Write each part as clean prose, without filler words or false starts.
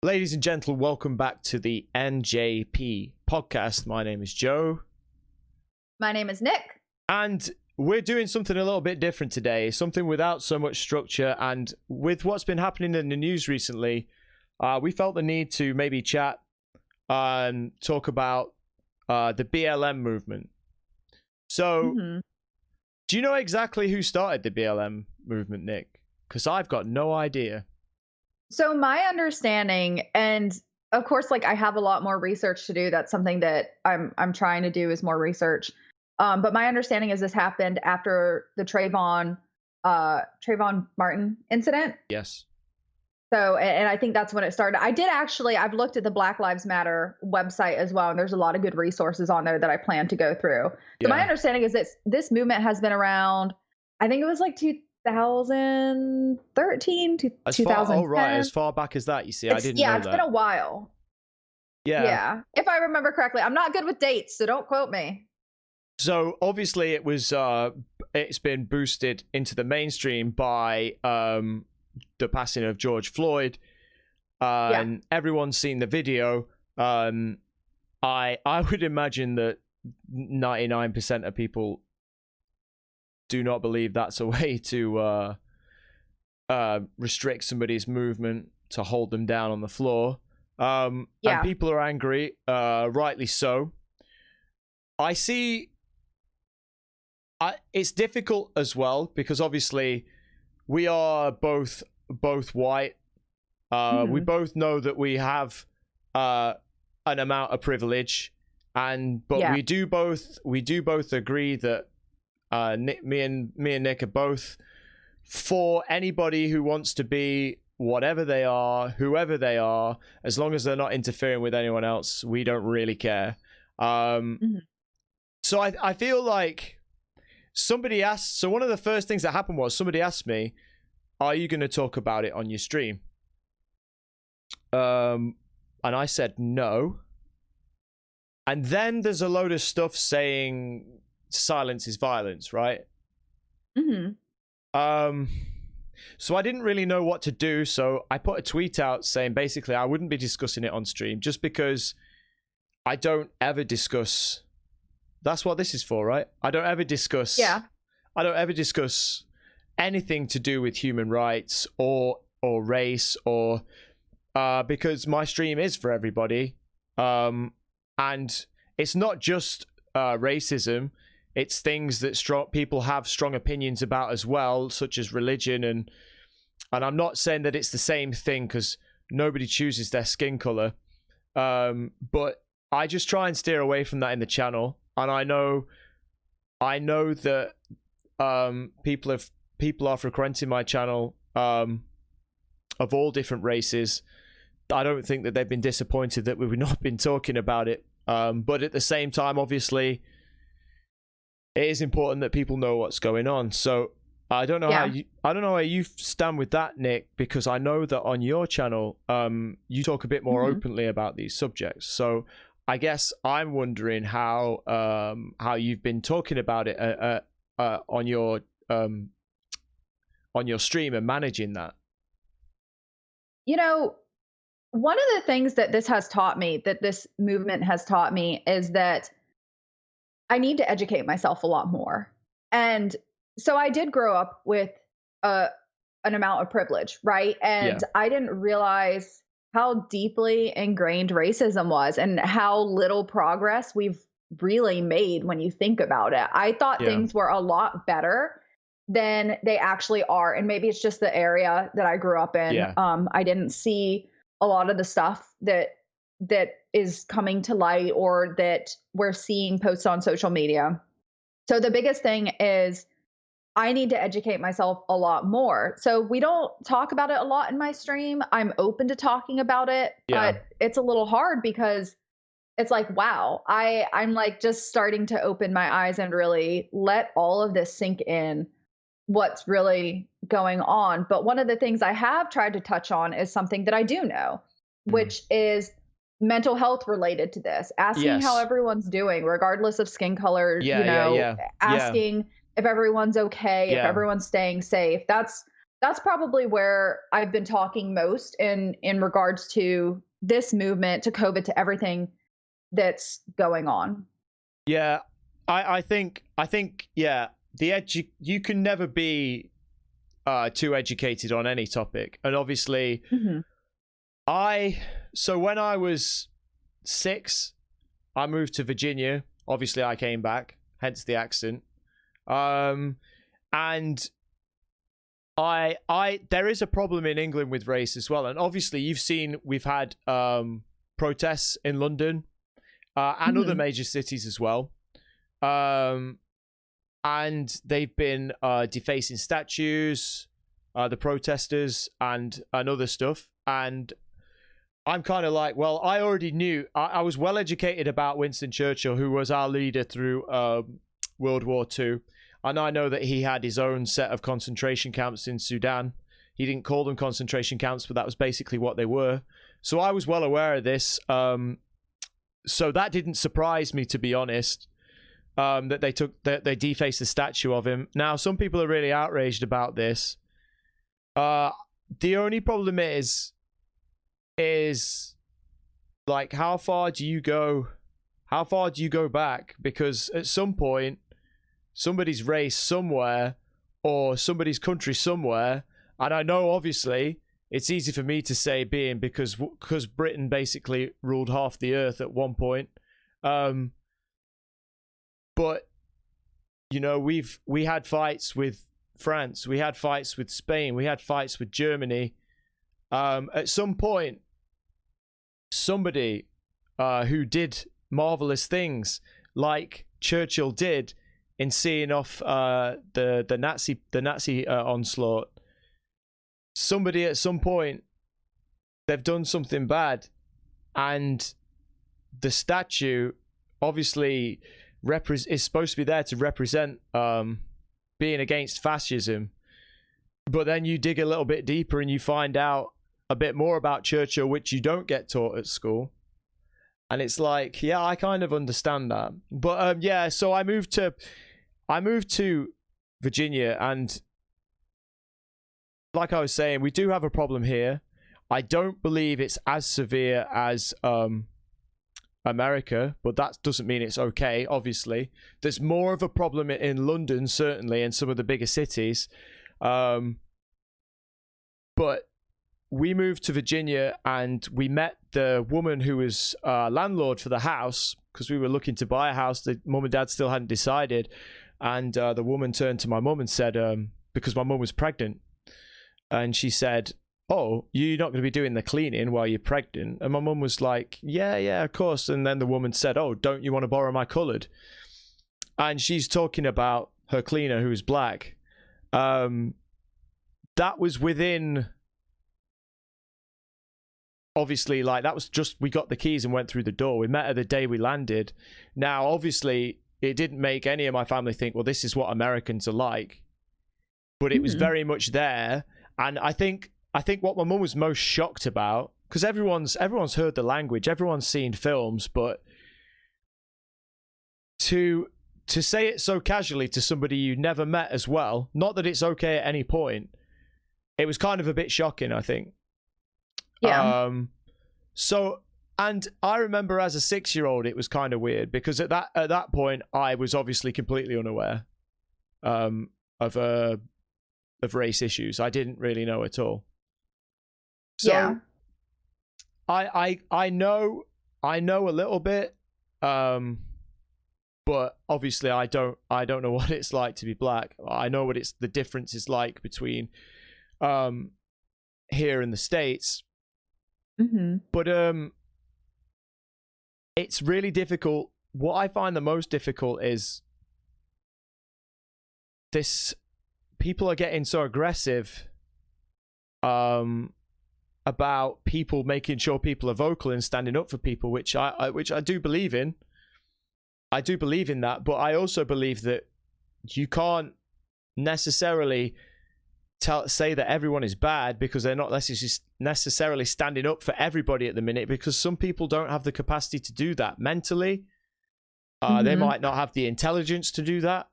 Ladies and gentlemen, welcome back to the Njp Podcast. My name is Joe. My name is Nick. And we're doing something a little bit different today, something without so much structure. And with what's been happening in the news recently, we felt the need to maybe chat and talk about the BLM movement. So, do you know exactly who started the BLM movement, Nick? Because I've got no idea. So my understanding, and of course, like I have a lot more research to do. That's something that I'm trying to do is more research. But my understanding is this happened after the Trayvon Martin incident. Yes. So, and I think that's when it started. I've looked at the Black Lives Matter website as well, and there's a lot of good resources on there that I plan to go through. So my understanding is that this movement has been around, I think it was like 2013 to 2010. Oh, right. As far back as that, you see, I didn't know that. Yeah, it's been a while. Yeah. If I remember correctly. I'm not good with dates, so don't quote me. So obviously it's been boosted into the mainstream by the passing of George Floyd, and everyone's seen the video. I would imagine that 99% of people do not believe that's a way to restrict somebody's movement, to hold them down on the floor. And people are angry, rightly so. It's difficult as well because obviously we are both white. We both know that we have an amount of privilege, but we do both agree that me and Nick are both for anybody who wants to be whatever they are, whoever they are, as long as they're not interfering with anyone else. We don't really care. So I feel like somebody asked. So one of the first things that happened was somebody asked me, "Are you going to talk about it on your stream?" And I said no. And then there's a load of stuff saying silence is violence, right? So I didn't really know what to do, so I put a tweet out saying basically I wouldn't be discussing it on stream just because I don't ever discuss. That's what this is for, right? I don't ever discuss anything to do with human rights or race or because my stream is for everybody, and it's not just racism. It's things that people have strong opinions about as well, such as religion, and I'm not saying that it's the same thing because nobody chooses their skin color, but I just try and steer away from that in the channel. And I know that people are frequenting my channel of all different races. I don't think that they've been disappointed that we've not been talking about it, but at the same time, obviously, it is important that people know what's going on. So I don't know how you stand with that, Nick, because I know that on your channel, you talk a bit more openly about these subjects. So I guess I'm wondering how you've been talking about it on your stream and managing that. You know, one of the things that this movement has taught me is that I need to educate myself a lot more. And so I did grow up with an amount of privilege, right? And I didn't realize how deeply ingrained racism was and how little progress we've really made when you think about it. I thought things were a lot better than they actually are. And maybe it's just the area that I grew up in. I didn't see a lot of the stuff that is coming to light or that we're seeing posted on social media. So the biggest thing is I need to educate myself a lot more. So we don't talk about it a lot in my stream. I'm open to talking about it, but it's a little hard because it's like, wow, I'm like just starting to open my eyes and really let all of this sink in, what's really going on. But one of the things I have tried to touch on is something that I do know, which is mental health related to this, asking how everyone's doing, regardless of skin color, asking if everyone's okay, if everyone's staying safe. That's that's probably where I've been talking most in regards to this movement, to COVID, to everything that's going on. Yeah, I think yeah, you can never be too educated on any topic, and obviously, so when I was 6, I moved to Virginia. Obviously, I came back, hence the accent. And there is a problem in England with race as well, and obviously you've seen we've had protests in London and other major cities as well, and they've been defacing statues, the protesters, and other stuff. And I'm kind of like, well, I already knew. I was well educated about Winston Churchill, who was our leader through World War II. And I know that he had his own set of concentration camps in Sudan. He didn't call them concentration camps, but that was basically what they were. So I was well aware of this. So that didn't surprise me, to be honest, that they defaced the statue of him. Now, some people are really outraged about this. The only problem is like, how far do you go back? Because at some point, somebody's race somewhere or somebody's country somewhere, and I know obviously it's easy for me to say being because Britain basically ruled half the earth at one point, but you know, we had fights with France, we had fights with Spain, we had fights with Germany. At some point, somebody who did marvelous things like Churchill did in seeing off the Nazi onslaught, somebody at some point, they've done something bad, and the statue obviously is supposed to be there to represent being against fascism. But then you dig a little bit deeper and you find out a bit more about Churchill, which you don't get taught at school. And it's like, yeah, I kind of understand that. But yeah, so I moved to Virginia, and like I was saying, we do have a problem here. I don't believe it's as severe as America, but that doesn't mean it's okay, obviously. There's more of a problem in London, certainly, and some of the bigger cities. But we moved to Virginia, and we met the woman who was landlord for the house, because we were looking to buy a house. The mum and dad still hadn't decided. And the woman turned to my mum and said, because my mum was pregnant, and she said, "Oh, you're not going to be doing the cleaning while you're pregnant?" And my mum was like, yeah, of course. And then the woman said, "Oh, don't you want to borrow my colored?" And she's talking about her cleaner, who was black. That was within, obviously, like, that was just, we got the keys and went through the door. We met her the day we landed. Now, obviously, it didn't make any of my family think, well, this is what Americans are like. But it was very much there. And I think what my mum was most shocked about, because everyone's heard the language, everyone's seen films, but to say it so casually to somebody you never met as well, not that it's okay at any point, it was kind of a bit shocking, I think. Yeah. So, and I remember as a 6-year-old, it was kind of weird, because at that point, I was obviously completely unaware of race issues. I didn't really know at all. So yeah. I know a little bit, but obviously I don't know what it's like to be black. I know what the difference is like between here in the States. But it's really difficult. What I find the most difficult is this: people are getting so aggressive about people making sure people are vocal and standing up for people, which I do believe in. I do believe in that, but I also believe that you can't necessarily say that everyone is bad, because they're not necessarily standing up for everybody at the minute, because some people don't have the capacity to do that mentally. They might not have the intelligence to do that.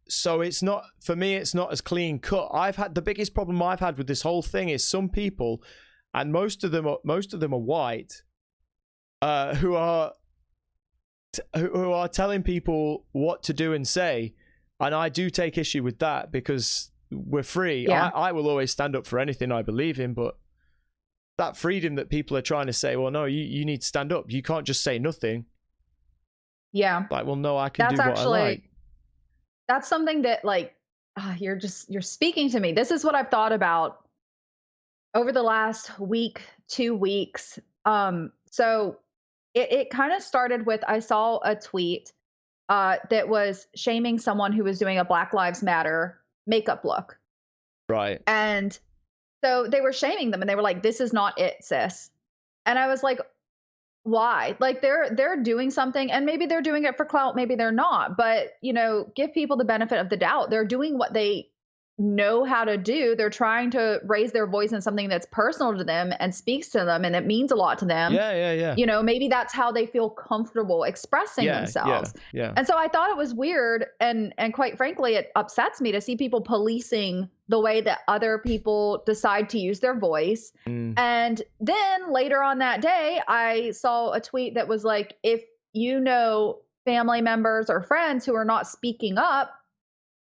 So it's not, for me, it's not as clean cut. I've had the biggest problem I've had with this whole thing is some people, and most of them are white, who are telling people what to do and say, and I do take issue with that because we're free. Yeah. I will always stand up for anything I believe in, but that freedom that people are trying to say, well, no, you need to stand up. You can't just say nothing. Yeah. Like, well, no, I can do what I like. That's something that, like, you're speaking to me. This is what I've thought about over the last week, 2 weeks. So it kind of started with, I saw a tweet that was shaming someone who was doing a Black Lives Matter makeup look. Right. And so they were shaming them and they were like, this is not it, sis. And I was like, why? Like, they're doing something, and maybe they're doing it for clout, maybe they're not, but give people the benefit of the doubt. They're doing what they know how to do. They're trying to raise their voice in something that's personal to them and speaks to them and it means a lot to them. Yeah. Maybe that's how they feel comfortable expressing themselves. Yeah. And so I thought it was weird, and quite frankly, it upsets me to see people policing the way that other people decide to use their voice. And then later on that day, I saw a tweet that was like, if family members or friends who are not speaking up,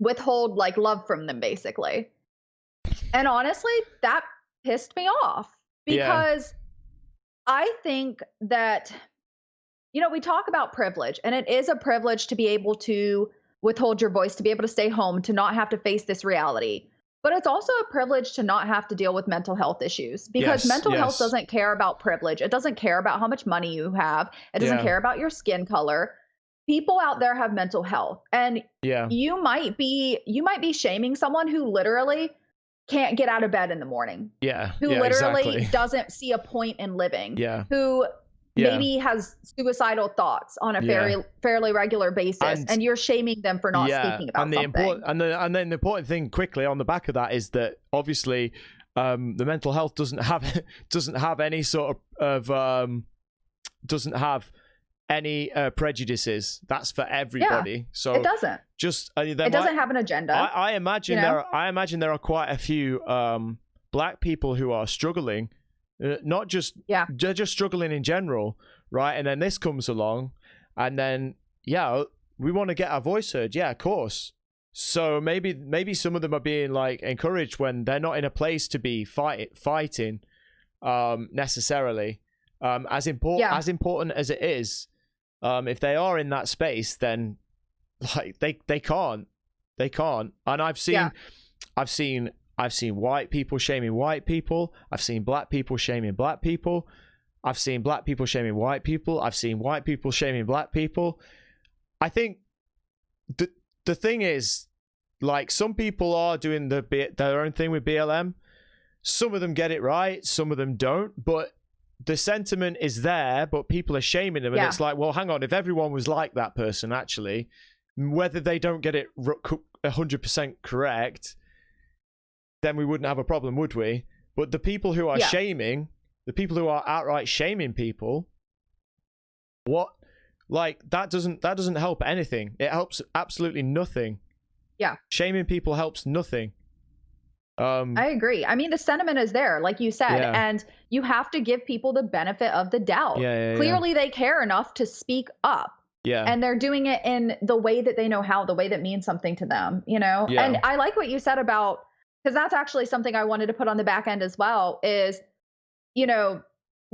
withhold like love from them, basically. And honestly, that pissed me off because I think that, we talk about privilege, and it is a privilege to be able to withhold your voice, to be able to stay home, to not have to face this reality. But it's also a privilege to not have to deal with mental health issues, because mental health doesn't care about privilege. It doesn't care about how much money you have. It doesn't care about your skin color. People out there have mental health, and you might be shaming someone who literally can't get out of bed in the morning. Who literally doesn't see a point in living. Who maybe has suicidal thoughts on a fairly regular basis, and you're shaming them for not speaking about something. And then the important thing quickly on the back of that is that obviously the mental health doesn't have any sort of doesn't have any prejudices. That's for everybody. So it doesn't. It doesn't have an agenda. I imagine there are quite a few Black people who are struggling. Not just they're just struggling in general, right? And then this comes along, and then we want to get our voice heard. Yeah, of course. So maybe some of them are being like encouraged when they're not in a place to be fighting necessarily. As important as it is, if they are in that space, then like they can't. And I've seen white people shaming white people. I've seen Black people shaming Black people. I've seen Black people shaming white people. I've seen white people shaming Black people. I think the thing is, like, some people are doing their own thing with BLM. Some of them get it right. Some of them don't. But the sentiment is there, but people are shaming them. And it's like, well, hang on. If everyone was like that person, actually, whether they don't get it 100% correct, then we wouldn't have a problem, would we? But the people who are shaming, the people who are outright shaming people, that doesn't help anything. It helps absolutely nothing. Yeah. Shaming people helps nothing. I agree. I mean, the sentiment is there, like you said, and you have to give people the benefit of the doubt. Clearly they care enough to speak up. And they're doing it in the way that they know how, the way that means something to them, And I like what you said about, because that's actually something I wanted to put on the back end as well, is,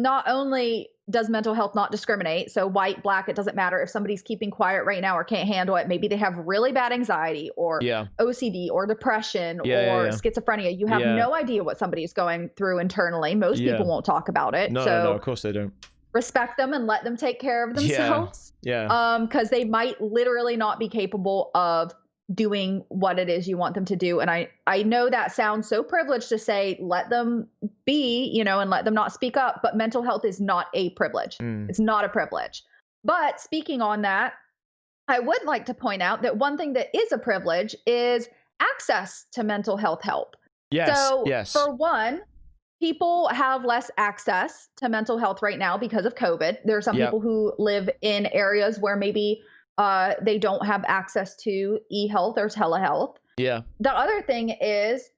not only does mental health not discriminate, so white, Black, it doesn't matter if somebody's keeping quiet right now or can't handle it. Maybe they have really bad anxiety or OCD or depression or schizophrenia. You have no idea what somebody's going through internally. Most people won't talk about it. No, of course they don't. Respect them and let them take care of themselves. Because they might literally not be capable of doing what it is you want them to do. And I know that sounds so privileged to say, let them be, and let them not speak up, but mental health is not a privilege. It's not a privilege. But speaking on that, I would like to point out that one thing that is a privilege is access to mental health help. So for one, people have less access to mental health right now because of COVID. There are some people who live in areas where maybe They don't have access to e-health or telehealth. Yeah. The other thing is,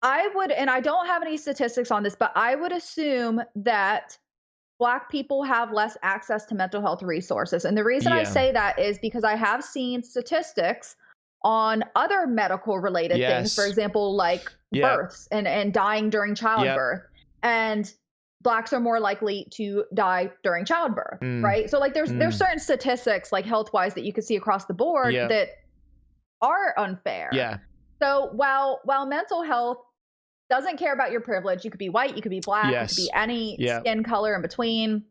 I would, and I don't have any statistics on this, but I would assume that Black people have less access to mental health resources. And the reason I say that is because I have seen statistics on other medical related things, for example, like births and dying during childbirth. And Blacks are more likely to die during childbirth, right? So like there's certain statistics like health wise that you can see across the board that are unfair. Yeah. So while mental health doesn't care about your privilege, you could be white, you could be Black, you could be any skin color in between,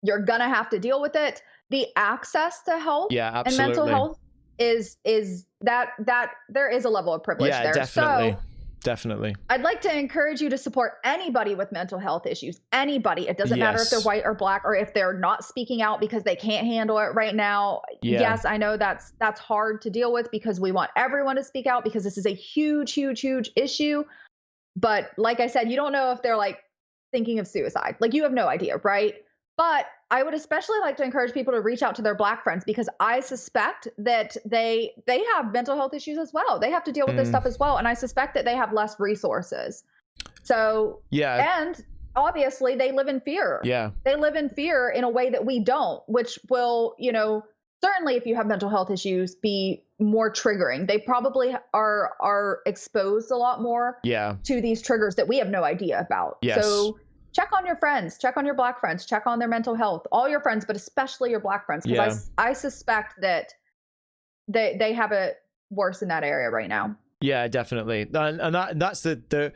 you're gonna have to deal with it. The access to health and mental health is that there is a level of privilege there. Definitely. So definitely. I'd like to encourage you to support anybody with mental health issues. Anybody. It doesn't matter if they're white or Black, or if they're not speaking out because they can't handle it right now. Yes, I know that's hard to deal with because we want everyone to speak out because this is a huge, huge, huge issue. But like I said, you don't know if they're like thinking of suicide. Like you have no idea, right? But I would especially like to encourage people to reach out to their Black friends because I suspect that they have mental health issues as well. They have to deal with this stuff as well. And I suspect that they have less resources. So, and obviously they live in fear. Yeah. They live in fear in a way that we don't, which will, certainly if you have mental health issues, be more triggering. They probably are exposed a lot more to these triggers that we have no idea about. Yes. So check on your friends, check on your Black friends, check on their mental health, all your friends, but especially your Black friends. Because I suspect that they have it worse in that area right now. Yeah, definitely. And that's the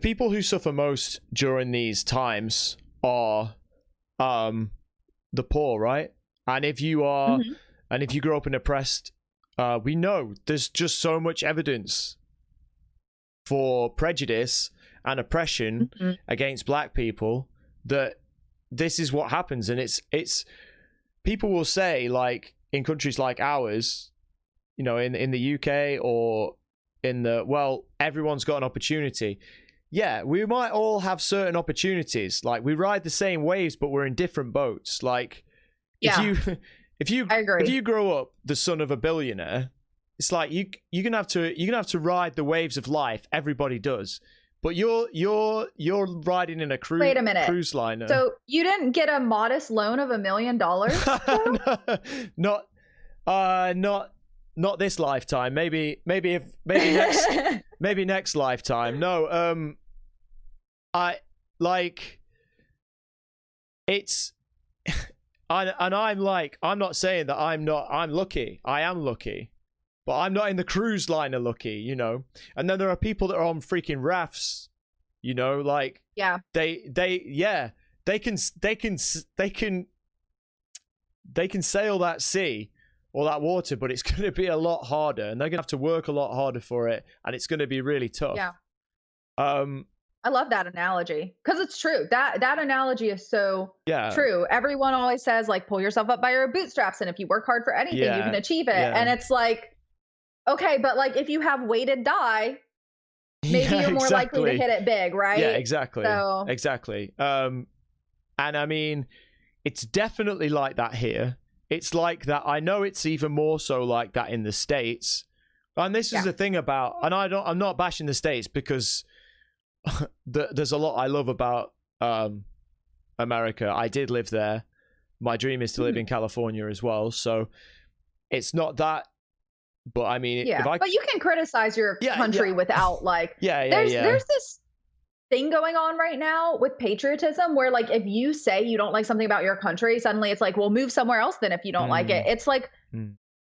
people who suffer most during these times are the poor, right? And if you are, and if you grow up in oppressed, we know there's just so much evidence for prejudice and oppression against Black people that this is what happens. And it's people will say, like, in countries like ours, in the UK or everyone's got an opportunity. Yeah, we might all have certain opportunities. Like, we ride the same waves, but we're in different boats. Like, if you grow up the son of a billionaire, it's like you're gonna have to ride the waves of life. Everybody does, but you're riding in a cruise liner. So you didn't get a modest loan of $1 million? Not this lifetime. Maybe next lifetime. No, I like it's. I'm not saying that I'm lucky. I am lucky, but I'm not in the cruise liner lucky, And then there are people that are on freaking rafts, like they can sail that sea or that water, but it's going to be a lot harder, and they're going to have to work a lot harder for it, and it's going to be really tough. Yeah. I love that analogy because it's true. That analogy is so true. Everyone always says, like, pull yourself up by your bootstraps, and if you work hard for anything, you can achieve it. And it's like, okay, but like if you have weighted die, maybe you're more likely to hit it big, right? Yeah, exactly. Exactly. And I mean, it's definitely like that here. It's like that. I know it's even more so like that in the States. And this is the thing about, and I'm not bashing the States because there's a lot I love about America. I did live there. My dream is to live in California as well. So it's not that, but I mean, but you can criticize your country without like, there's this thing going on right now with patriotism where like, if you say you don't like something about your country, suddenly it's like, well, move somewhere else then if you don't like it. It's like,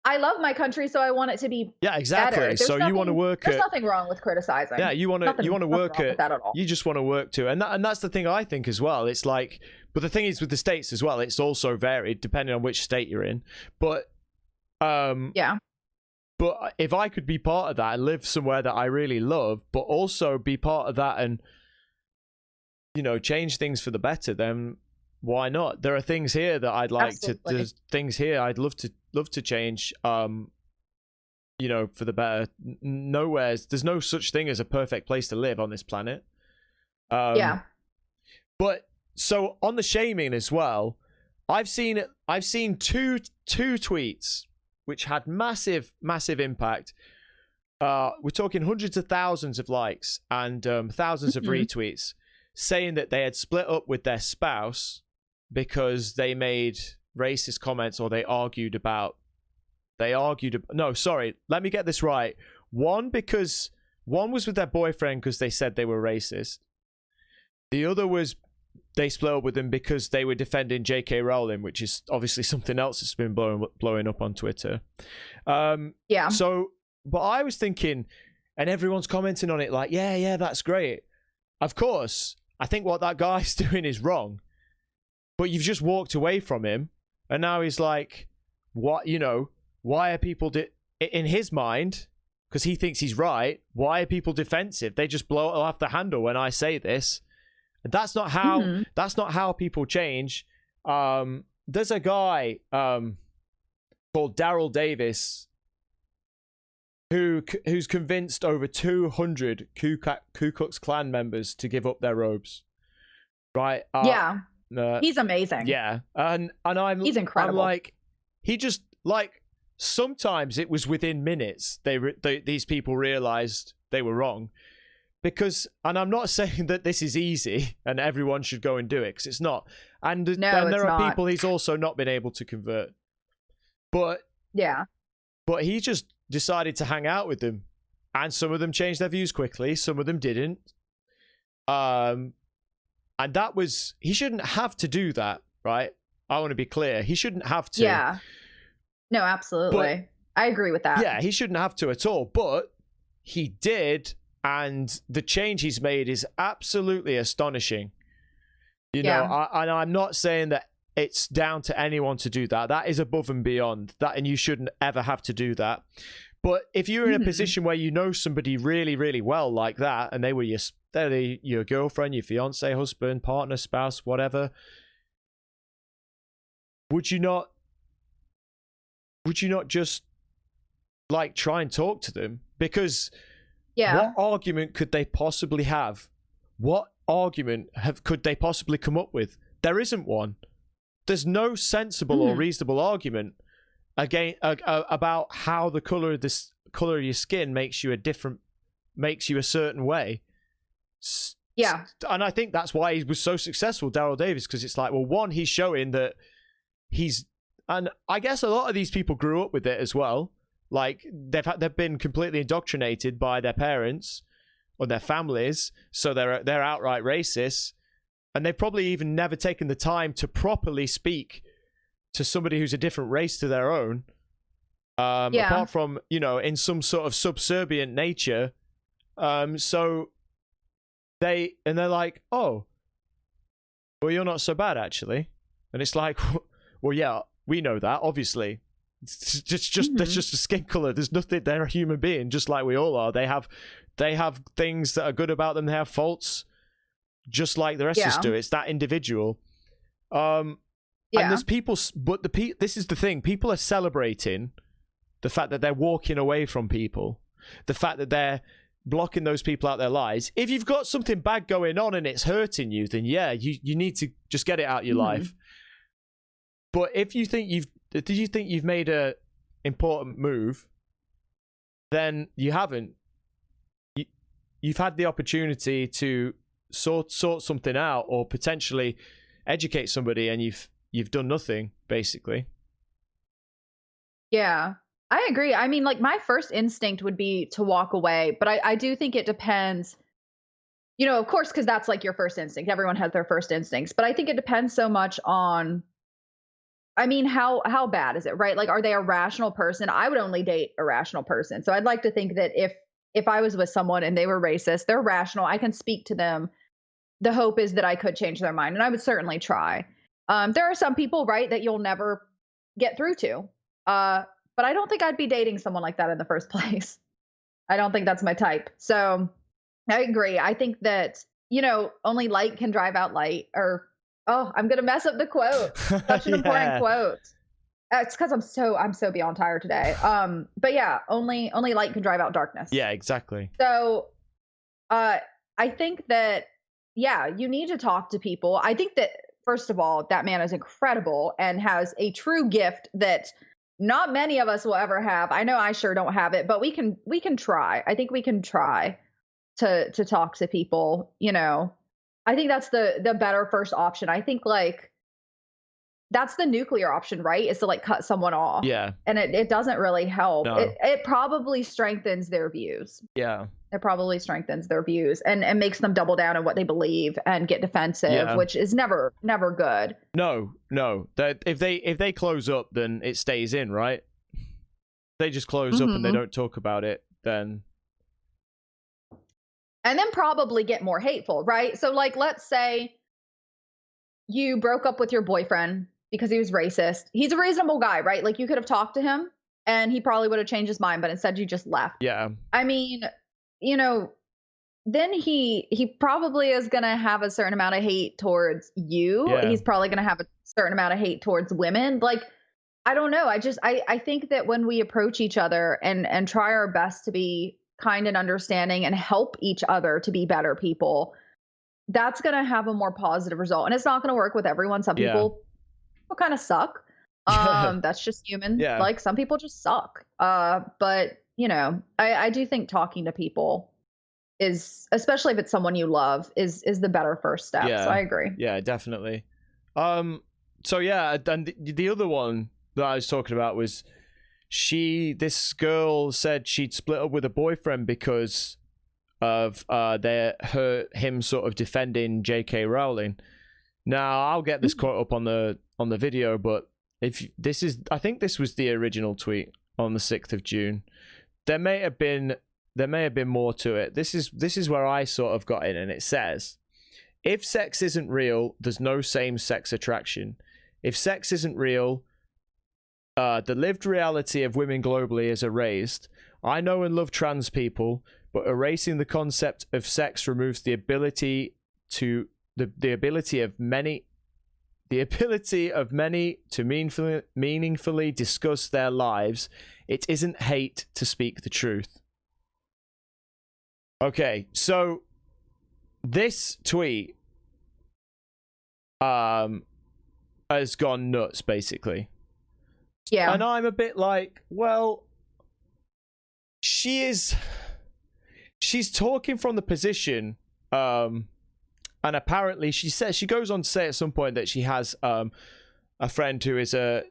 I love my country, so I want it to be better. So you want to work. There's nothing wrong with criticizing. Yeah, you want to work at that at all. You just want to work too, and that's the thing I think as well. It's like, but the thing is with the states as well, it's also varied depending on which state you're in. But but if I could be part of that and live somewhere that I really love, but also be part of that and change things for the better, then why not? There are things here that I'd like there's things here I'd love to change, for the better. There's no such thing as a perfect place to live on this planet. But so on the shaming as well, I've seen two tweets which had massive impact. We're talking hundreds of thousands of likes and thousands of retweets, saying that they had split up with their spouse because they made racist comments, or they argued. No, sorry, let me get this right. One was with their boyfriend because they said they were racist. The other was they split up with them because they were defending J.K. Rowling, which is obviously something else that's been blowing up on Twitter. Yeah. So, but I was thinking, and everyone's commenting on it like, yeah, that's great. Of course, I think what that guy's doing is wrong. But you've just walked away from him, and now he's like, what? Why are people in his mind? Because he thinks he's right. Why are people defensive? They just blow it off the handle when I say this. That's not how. That's not how people change. There's a guy called Daryl Davis who's convinced over 200 Ku Klux Klan members to give up their robes. Right? He's amazing. Yeah, and he's incredible. I'm like, he just like sometimes it was within minutes these people realized they were wrong. Because, and I'm not saying that this is easy and everyone should go and do it, because it's not. And then there are people he's also not been able to convert. But he just decided to hang out with them. And some of them changed their views quickly. Some of them didn't. And that was, he shouldn't have to do that, right? I want to be clear. He shouldn't have to. Yeah. No, absolutely. I agree with that. Yeah, he shouldn't have to at all. But he did. And the change he's made is absolutely astonishing. You know, and I'm not saying that it's down to anyone to do that. That is above and beyond that, and you shouldn't ever have to do that. But if you're in a position where you know somebody really, really well like that, and they were your girlfriend, your fiance, husband, partner, spouse, whatever, would you not just like try and talk to them? Because what argument could they possibly have? What argument could they possibly come up with? There isn't one. There's no sensible or reasonable argument about how the color of your skin makes you a certain way. Yeah. And I think that's why he was so successful, Daryl Davis, because it's like, well, one, he's showing that and I guess a lot of these people grew up with it as well. Like they've been completely indoctrinated by their parents or their families, so they're outright racist, and they've probably even never taken the time to properly speak to somebody who's a different race to their own. Apart from, in some sort of subservient nature. So they're like, oh, well, you're not so bad actually, and it's like, well, yeah, we know that obviously. It's just that's just a skin color. There's nothing. They're a human being, just like we all are. They have things that are good about them. They have faults, just like the rest of us do. It's that individual. And there's people, but this is the thing. People are celebrating the fact that they're walking away from people, the fact that they're blocking those people out their lives. If you've got something bad going on and it's hurting you, then you need to just get it out of your life. But if you think you've made a important move, then you haven't. You've had the opportunity to sort something out or potentially educate somebody, and you've done nothing, basically. Yeah, I agree. I mean, like, my first instinct would be to walk away, but I do think it depends. Of course, because that's like your first instinct. Everyone has their first instincts, but I think it depends so much on, I mean, how bad is it, right? Like, are they a rational person? I would only date a rational person. So I'd like to think that if I was with someone and they were racist, they're rational, I can speak to them. The hope is that I could change their mind, and I would certainly try. There are some people, right, that you'll never get through to. But I don't think I'd be dating someone like that in the first place. I don't think that's my type. So I agree. I think that, only light can drive out light, or, oh, I'm going to mess up the quote. Such an important quote. It's because I'm so beyond tired today. But yeah, only light can drive out darkness. Yeah, exactly. So, I think that, you need to talk to people. I think that first of all, that man is incredible and has a true gift that not many of us will ever have. I know I sure don't have it, but we can try. I think we can try to talk to people, you know. I think that's the better first option. I think like that's the nuclear option, right? Is to like cut someone off. Yeah. And it doesn't really help. No. It probably strengthens their views. Yeah. It probably strengthens their views and makes them double down on what they believe and get defensive, which is never good. No. If they close up, then it stays in, right? If they just close up and they don't talk about it, then. And then probably get more hateful, right? So like, let's say you broke up with your boyfriend because he was racist. He's a reasonable guy, right? Like you could have talked to him and he probably would have changed his mind, but instead you just left. Yeah. I mean, you know, then he probably is going to have a certain amount of hate towards you. Yeah. He's probably going to have a certain amount of hate towards women. Like, I don't know. I think that when we approach each other and try our best to be kind and understanding and help each other to be better people, that's going to have a more positive result. And it's not going to work with everyone. Some people kind of suck. That's just human. Yeah. Like some people just suck. But you know, I do think talking to people is, especially if it's someone you love, is the better first step. Yeah. So I agree. Yeah, definitely. So yeah, and the other one that I was talking about was this girl said she'd split up with a boyfriend because of him sort of defending J.K. Rowling. Now I'll get this quote up on the video, but I think this was the original tweet on the 6th of June. There may have been more to it. This is where I sort of got in, and it says, if sex isn't real, there's no same-sex attraction. If sex isn't real, the lived reality of women globally is erased. I know and love trans people, but erasing the concept of sex removes the ability of many to meaningfully discuss their lives. It isn't hate to speak the truth. Okay, so this tweet has gone nuts, basically. Yeah. And I'm a bit like, well, she's talking from the position, and apparently she goes on to say at some point that she has a friend who is a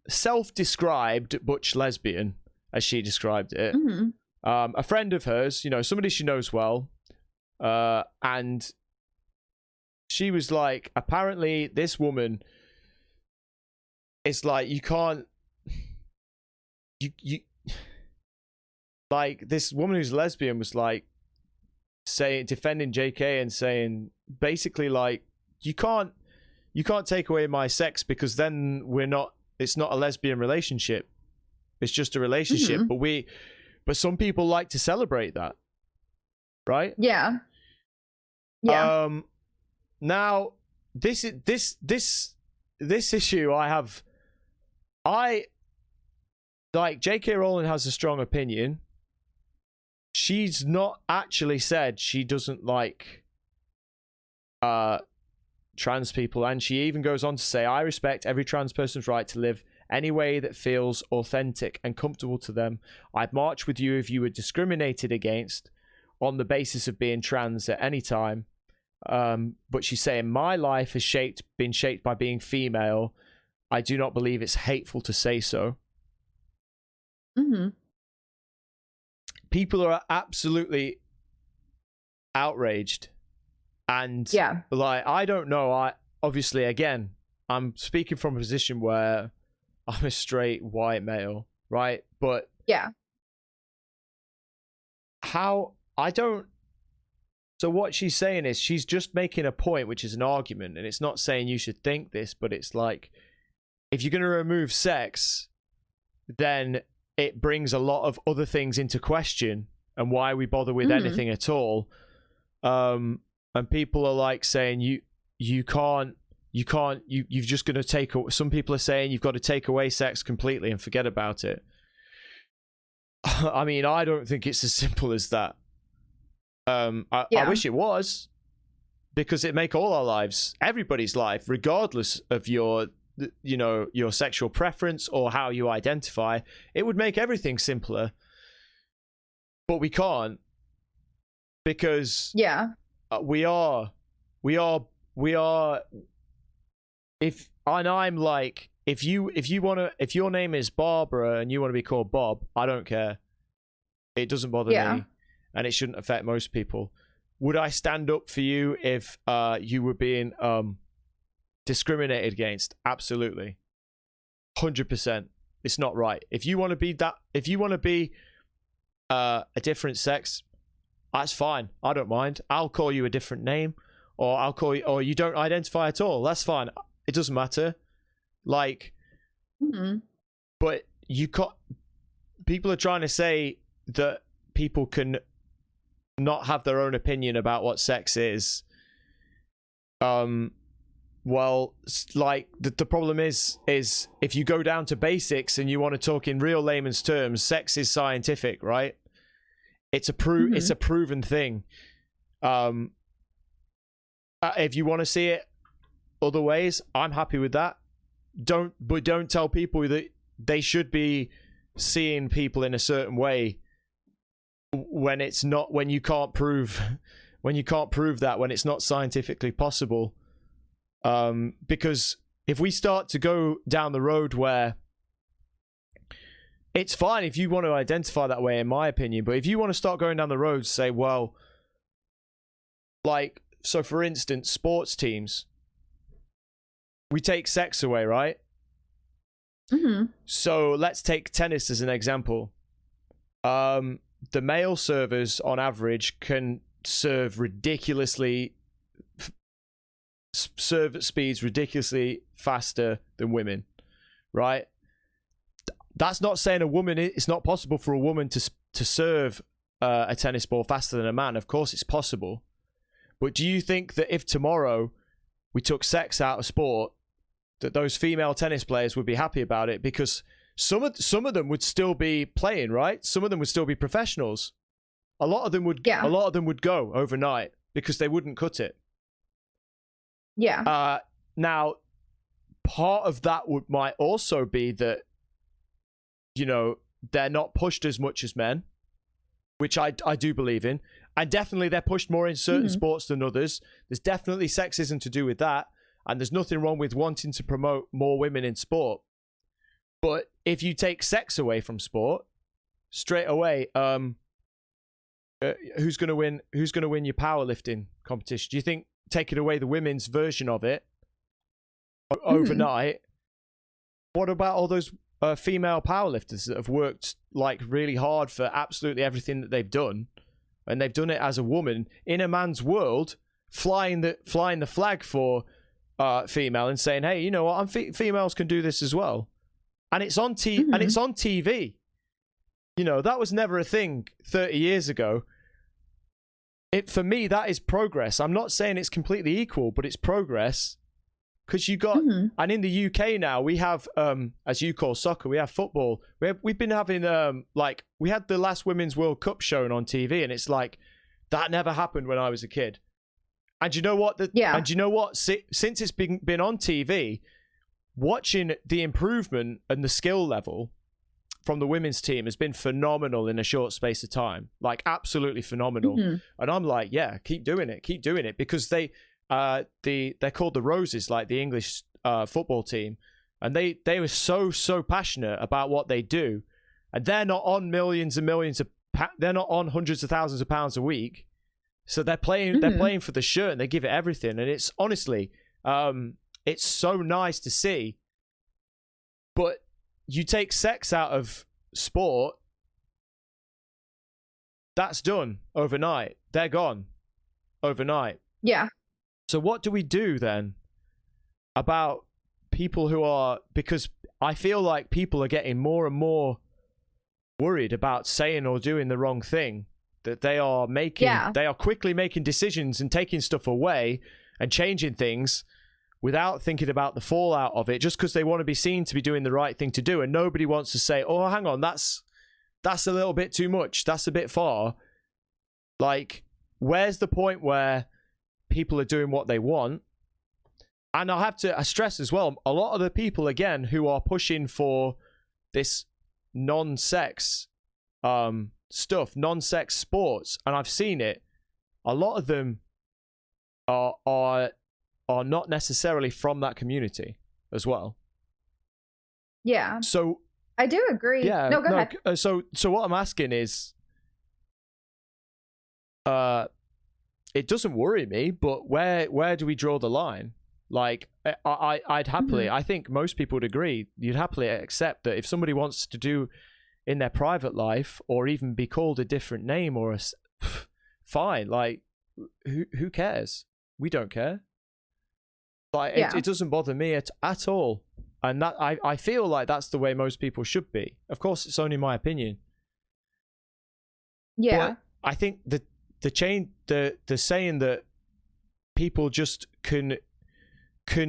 self-described butch lesbian, as she described it. Mm-hmm. A friend of hers, you know, somebody she knows well, and she was like, apparently this woman is like, you can't, you like, this woman who's lesbian was like defending JK and saying basically like, you can't take away my sex because then it's not a lesbian relationship, it's just a relationship. Mm-hmm. But some people like to celebrate that, right? Yeah. Now this issue I like, J.K. Rowling has a strong opinion. She's not actually said she doesn't like trans people, and she even goes on to say, I respect every trans person's right to live any way that feels authentic and comfortable to them. I'd march with you if you were discriminated against on the basis of being trans at any time. But she's saying, my life has been shaped by being female. I do not believe it's hateful to say so. Mm-hmm. People are absolutely outraged. And like, I don't know. Obviously, again, I'm speaking from a position where I'm a straight white male, right? But so what she's saying is she's just making a point, which is an argument, and it's not saying you should think this, but it's like, if you're going to remove sex, then it brings a lot of other things into question, and why we bother with anything at all. And people are like saying you've just going to take. Some people are saying you've got to take away sex completely and forget about it. I mean, I don't think it's as simple as that. I wish it was, because it make all our lives, everybody's life, regardless of your sexual preference or how you identify, it would make everything simpler. But we can't, because we are if your name is Barbara and you want to be called Bob, I don't care. It doesn't bother me, and it shouldn't affect most people. Would I stand up for you if you were being discriminated against? Absolutely. 100%. It's not right. If you want to be a different sex, that's fine. I don't mind. I'll call you a different name, or I'll call you, or you don't identify at all. That's fine. It doesn't matter. Like, but people are trying to say that people can not have their own opinion about what sex is. Well, like the problem is if you go down to basics and you want to talk in real layman's terms, sex is scientific, right? It's a proven thing. If you want to see it other ways, I'm happy with that. Don't tell people that they should be seeing people in a certain way when it's not, when you can't prove that, when it's not scientifically possible. Because if we start to go down the road where it's fine if you want to identify that way, in my opinion, but if you want to start going down the road, say, well, like, so for instance, sports teams, we take sex away, right? So let's take tennis as an example. The male servers on average can serve at speeds ridiculously faster than women, right? That's not saying it's not possible for a woman to serve a tennis ball faster than a man. Of course it's possible. But do you think that if tomorrow we took sex out of sport, that those female tennis players would be happy about it? Because some of them would still be playing, right? Some of them would still be professionals. A lot of them would go overnight because they wouldn't cut it. Yeah. Now, part of that might also be that, you know, they're not pushed as much as men, which I do believe in. And definitely they're pushed more in certain sports than others. There's definitely sexism to do with that. And there's nothing wrong with wanting to promote more women in sport. But if you take sex away from sport, straight away, who's going to win? Who's going to win your powerlifting competition? Do you think taking away the women's version of it overnight? What about all those female powerlifters that have worked like really hard for absolutely everything that they've done, and they've done it as a woman in a man's world, flying the flag for female and saying, hey, you know what, females can do this as well, and it's on and it's on TV. You know, that was never a thing 30 years ago. For me, that is progress. I'm not saying it's completely equal, but it's progress. Because you got, and in the UK now, we have, as you call soccer, we have football. We've been having, we had the last Women's World Cup shown on TV, and it's like, that never happened when I was a kid. And you know what? And you know what? Since it's been on TV, watching the improvement and the skill level from the women's team has been phenomenal in a short space of time. Like, absolutely phenomenal. And I'm like, yeah, keep doing it, because they're called the Roses, like the English football team, and they were so passionate about what they do, and they're not on millions and millions of they're not on hundreds of thousands of pounds a week, so they're playing for the shirt, and they give it everything, and it's honestly it's so nice to see. But you take sex out of sport, that's done overnight. They're gone overnight. Yeah. So what do we do then about people who are, because I feel like people are getting more and more worried about saying or doing the wrong thing, that they are quickly making decisions and taking stuff away and changing things without thinking about the fallout of it, just because they want to be seen to be doing the right thing to do. And nobody wants to say, oh, hang on, that's a little bit too much. That's a bit far. Like, where's the point where people are doing what they want. And I have to stress as well, a lot of the people, again, who are pushing for this non-sex stuff, non-sex sports, and I've seen it, a lot of them are not necessarily from that community as well. Yeah. So I do agree. Yeah. No, go ahead. So what I'm asking is, it doesn't worry me, but where do we draw the line? Like, I'd happily, I think most people would agree, you'd happily accept that if somebody wants to do in their private life, or even be called a different name, or fine, like, who cares? We don't care. Like, it doesn't bother me at all. And that I feel like that's the way most people should be. Of course, it's only my opinion. Yeah. But I think the saying that people just can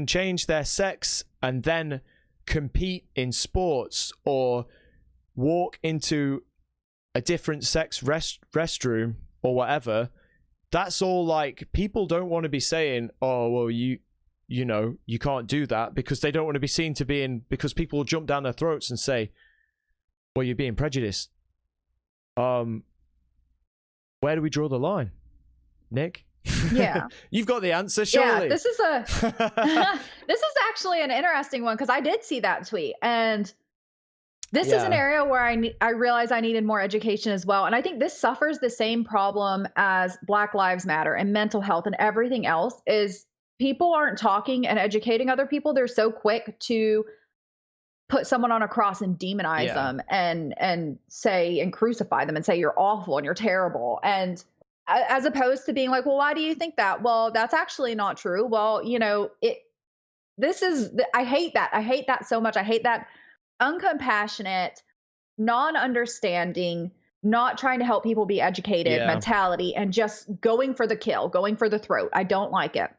change their sex and then compete in sports or walk into a different sex restroom or whatever, that's all, like, people don't want to be saying, oh, well, you know, you can't do that, because they don't want to be seen to be in, because people will jump down their throats and say, well, you're being prejudiced. Where do we draw the line, Nick? Yeah. You've got the answer, surely. Yeah, this is actually an interesting one, because I did see that tweet, and this is an area where I realized I needed more education as well. And I think this suffers the same problem as Black Lives Matter and mental health and everything else, is people aren't talking and educating other people. They're so quick to put someone on a cross and demonize them and say, and crucify them and say, you're awful and you're terrible. And as opposed to being like, well, why do you think that? Well, that's actually not true. Well, you know, I hate that. I hate that so much. I hate that uncompassionate, non-understanding, not trying to help people be educated mentality, and just going for the kill, going for the throat. I don't like it.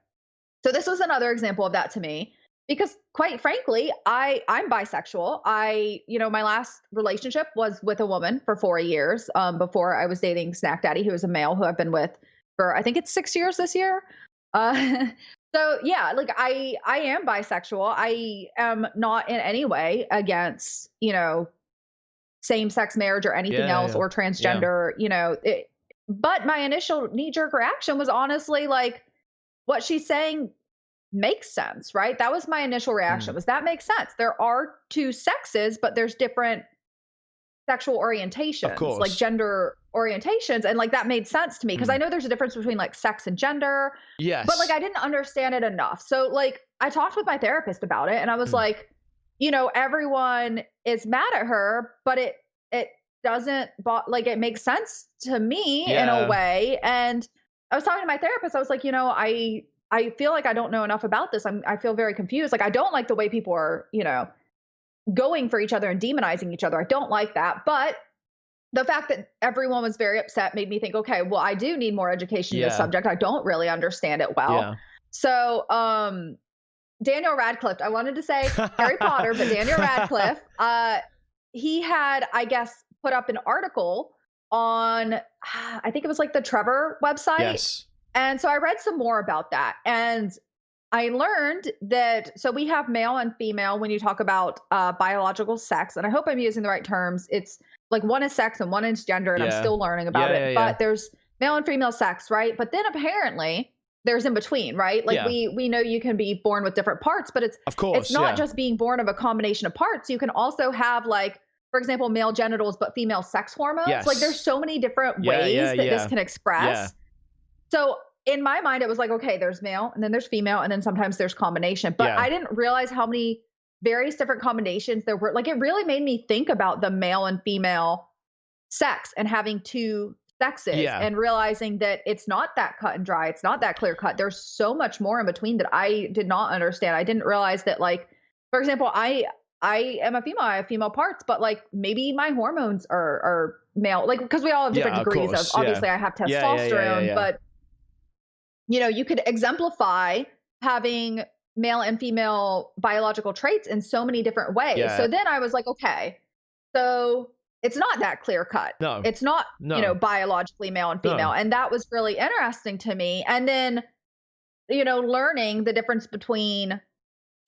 So this was another example of that to me, because quite frankly, I'm bisexual. My last relationship was with a woman for 4 years, before I was dating Snack Daddy, who is a male who I've been with for, I think it's 6 years this year. So yeah, like I am bisexual. I am not in any way against, same-sex marriage or anything else, or transgender, but my initial knee-jerk reaction was honestly like, what she's saying makes sense, right? That was my initial reaction, was that makes sense. There are two sexes, but there's different sexual orientations, like gender orientations. And like, that made sense to me, because I know there's a difference between like sex and gender. Yes. But like, I didn't understand it enough. So like, I talked with my therapist about it, and I was like, everyone is mad at her, but it doesn't, like, it makes sense to me in a way. And I was talking to my therapist. I was like, I feel like I don't know enough about this. I feel very confused. Like, I don't like the way people are, going for each other and demonizing each other. I don't like that. But the fact that everyone was very upset made me think, okay, well, I do need more education in this subject. I don't really understand it well. Yeah. So, Daniel Radcliffe, I wanted to say Harry Potter, but Daniel Radcliffe, he had, I guess, put up an article on, I think it was like the Trevor website. Yes. And so I read some more about that. And I learned that, so we have male and female when you talk about biological sex. And I hope I'm using the right terms. It's like one is sex and one is gender. And I'm still learning about it. But there's male and female sex, right? But then apparently there's in between, right? Like we know you can be born with different parts, but it's not just being born of a combination of parts. You can also have, like, for example, male genitals, but female sex hormones. Yes. Like, there's so many different ways that this can express. Yeah. So in my mind, it was like, okay, there's male and then there's female and then sometimes there's combination. But I didn't realize how many various different combinations there were. Like, it really made me think about the male and female sex and having two sexes and realizing that it's not that cut and dry. It's not that clear cut. There's so much more in between that I did not understand. I didn't realize that, like, for example, I am a female. I have female parts, but like maybe my hormones are male, like, because we all have different degrees of, obviously I have testosterone, but you could exemplify having male and female biological traits in so many different ways. Yeah. So then I was like, okay, so it's not that clear cut. No, it's not, biologically male and female. No. And that was really interesting to me. And then learning the difference between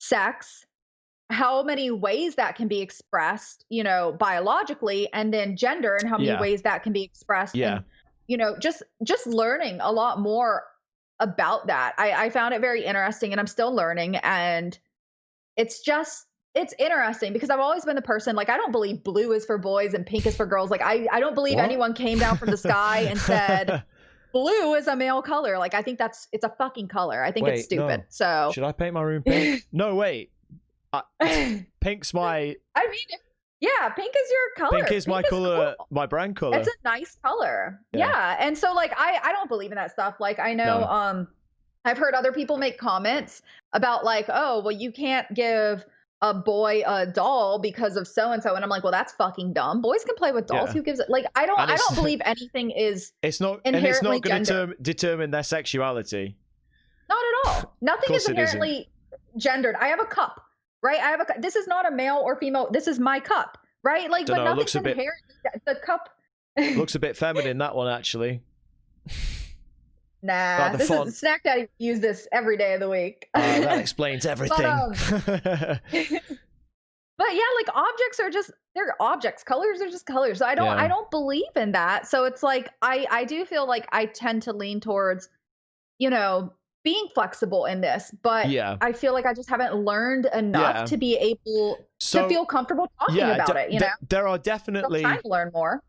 sex, how many ways that can be expressed, biologically, and then gender and how many ways that can be expressed. And, just learning a lot more about that. I found it very interesting, and I'm still learning. And it's interesting because I've always been the person, like, I don't believe blue is for boys and pink is for girls. Like, I don't believe anyone came down from the sky and said blue is a male color. Like, I think it's a fucking color. I think it's stupid. No. So should I paint my room pink? No, wait. Pink's my. I mean, pink is your color. Pink is my color, cool. My brand color. It's a nice color. Yeah. And so, like, I don't believe in that stuff. Like, I know, I've heard other people make comments about, like, oh, well, you can't give a boy a doll because of so and so, and I'm like, well, that's fucking dumb. Boys can play with dolls. Who gives it? Like, I don't believe anything is. It's not going to determine their sexuality. Not at all. Nothing is inherently gendered. I have a cup, right? This is not a male or female. This is my cup, right? Like, but nothing's inherent. The cup looks a bit feminine. That one, actually. Nah, this is Snack Daddy. Use this every day of the week. That explains everything. But yeah, like, they're objects. Colors are just colors. So I don't believe in that. So it's like I do feel like I tend to lean towards, being flexible in this. But I feel like I just haven't learned enough to be able to feel comfortable talking about it. There are definitely. I'm trying to learn more.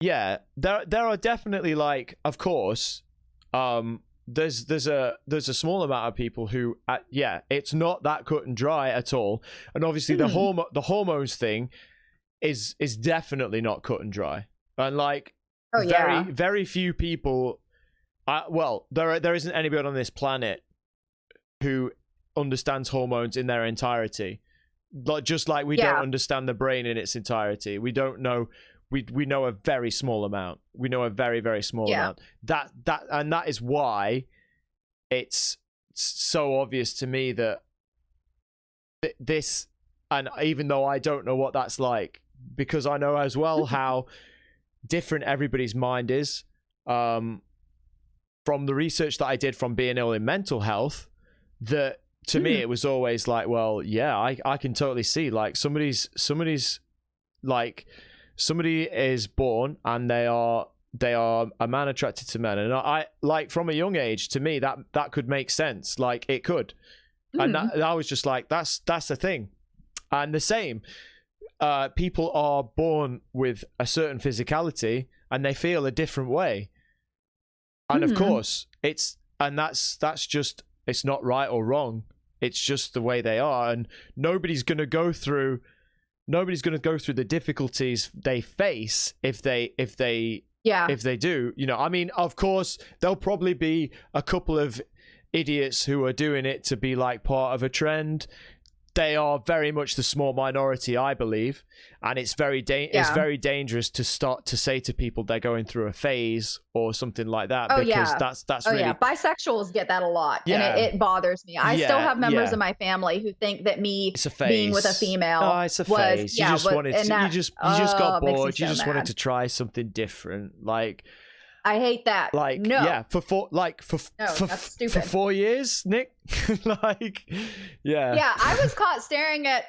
Yeah, there are definitely, like, of course. There's a small amount of people who it's not that cut and dry at all, and obviously the hormones thing is definitely not cut and dry, and like very few people there isn't anybody on this planet who understands hormones in their entirety, just like we don't understand the brain in its entirety. We don't know. We know a very small amount. We know a very, very small amount. That is why it's so obvious to me that this, and even though I don't know what that's like, because I know as well how different everybody's mind is. From the research that I did from being ill in mental health, that to me it was always like, well, yeah, I can totally see, like, somebody's like. Somebody is born and they are a man attracted to men, and I like, from a young age, to me that could make sense, like, it could, and I was just like, that's the thing. And the same, people are born with a certain physicality and they feel a different way, and of course that's just, it's not right or wrong, it's just the way they are, and nobody's going to go through the difficulties they face if they do. I mean, of course, there'll probably be a couple of idiots who are doing it to be, like, part of a trend. They are very much the small minority, I believe, and it's very dangerous to start to say to people they're going through a phase or something like that, because that's really. Bisexuals get that a lot, and it bothers me. I still have members of my family who think that me being with a female it's a phase. You just got bored. You just wanted to try something different, like. I hate that. Like, for 4 years, Nick. Like, yeah, I was caught staring at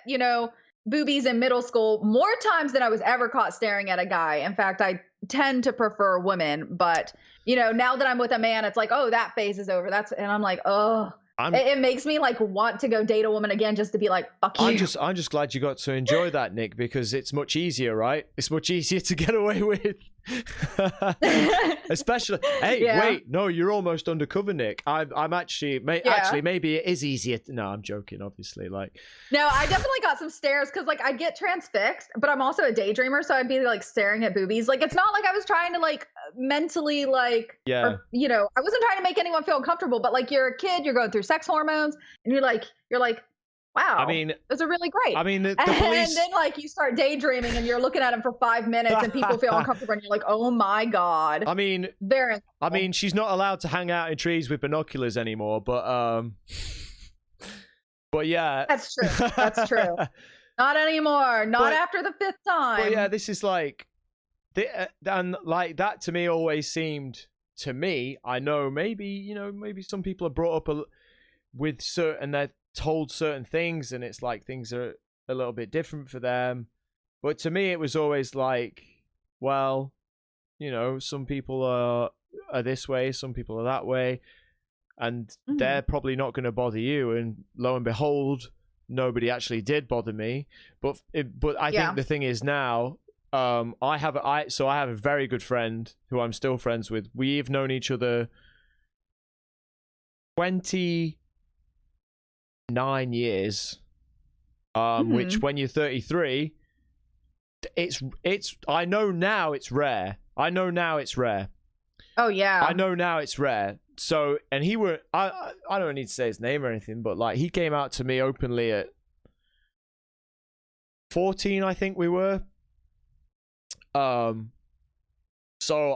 boobies in middle school more times than I was ever caught staring at a guy. In fact, I tend to prefer women, but now that I'm with a man, it's like, oh, that phase is over. And I'm like, oh. It makes me, like, want to go date a woman again, just to be like, fuck you. I'm just glad you got to enjoy that, Nick, because it's much easier, right? It's much easier to get away with. Especially, wait, no, you're almost undercover, Nick. I'm actually, maybe it is easier. No, I'm joking, obviously. Like, no, I definitely got some stares because, like, I get transfixed, but I'm also a daydreamer, so I'd be, like, staring at boobies. Like, it's not like I was trying to, like, mentally, like, I wasn't trying to make anyone feel uncomfortable, but, like, you're a kid, you're going through sex hormones, and you're like, wow, I mean, those are really great. I mean, the police. And then, like, you start daydreaming and you're looking at them for 5 minutes and people feel uncomfortable and you're like, oh my God. I mean, she's not allowed to hang out in trees with binoculars anymore, but yeah. That's true. Not anymore. Not after the 5th time. But yeah, this is like, and like, that to me always seemed, to me, I know maybe some people are brought up with certain, they're told certain things, and it's like things are a little bit different for them. But to me, it was always like, well, you know, some people are this way, some people are that way, and they're probably not going to bother you. And lo and behold, nobody actually did bother me. But I think the thing is now, I have a very good friend who I'm still friends with. We've known each other 29 years, which when you're 33, it's I know now it's rare. Oh yeah. I know now it's rare. So, and I don't need to say his name or anything, but like, he came out to me openly at 14, I think we were. So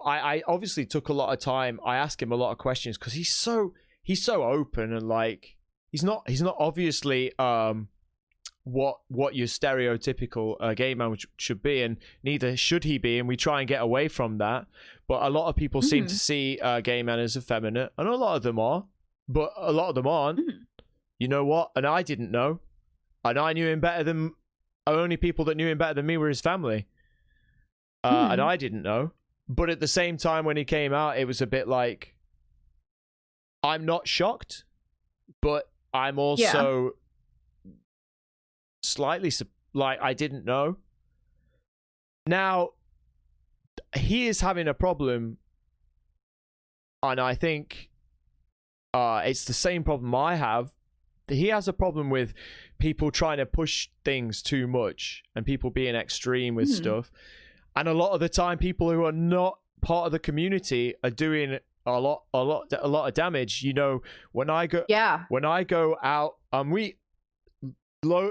I obviously took a lot of time. I asked him a lot of questions because he's so open, and like, he's not obviously what your stereotypical gay man should be, and neither should he be, and we try and get away from that. But a lot of people seem to see gay men as effeminate, and a lot of them are, but a lot of them aren't. You know what? And I didn't know, and I knew him better than only people that knew him better than me were his family, and I didn't know. But at the same time, when he came out, it was a bit like, I'm not shocked, but I'm also slightly like, I didn't know. Now, he is having a problem, and I think it's the same problem I have. He has a problem with people trying to push things too much and people being extreme with stuff. And a lot of the time, people who are not part of the community are doing a lot of damage. You know, when I go out,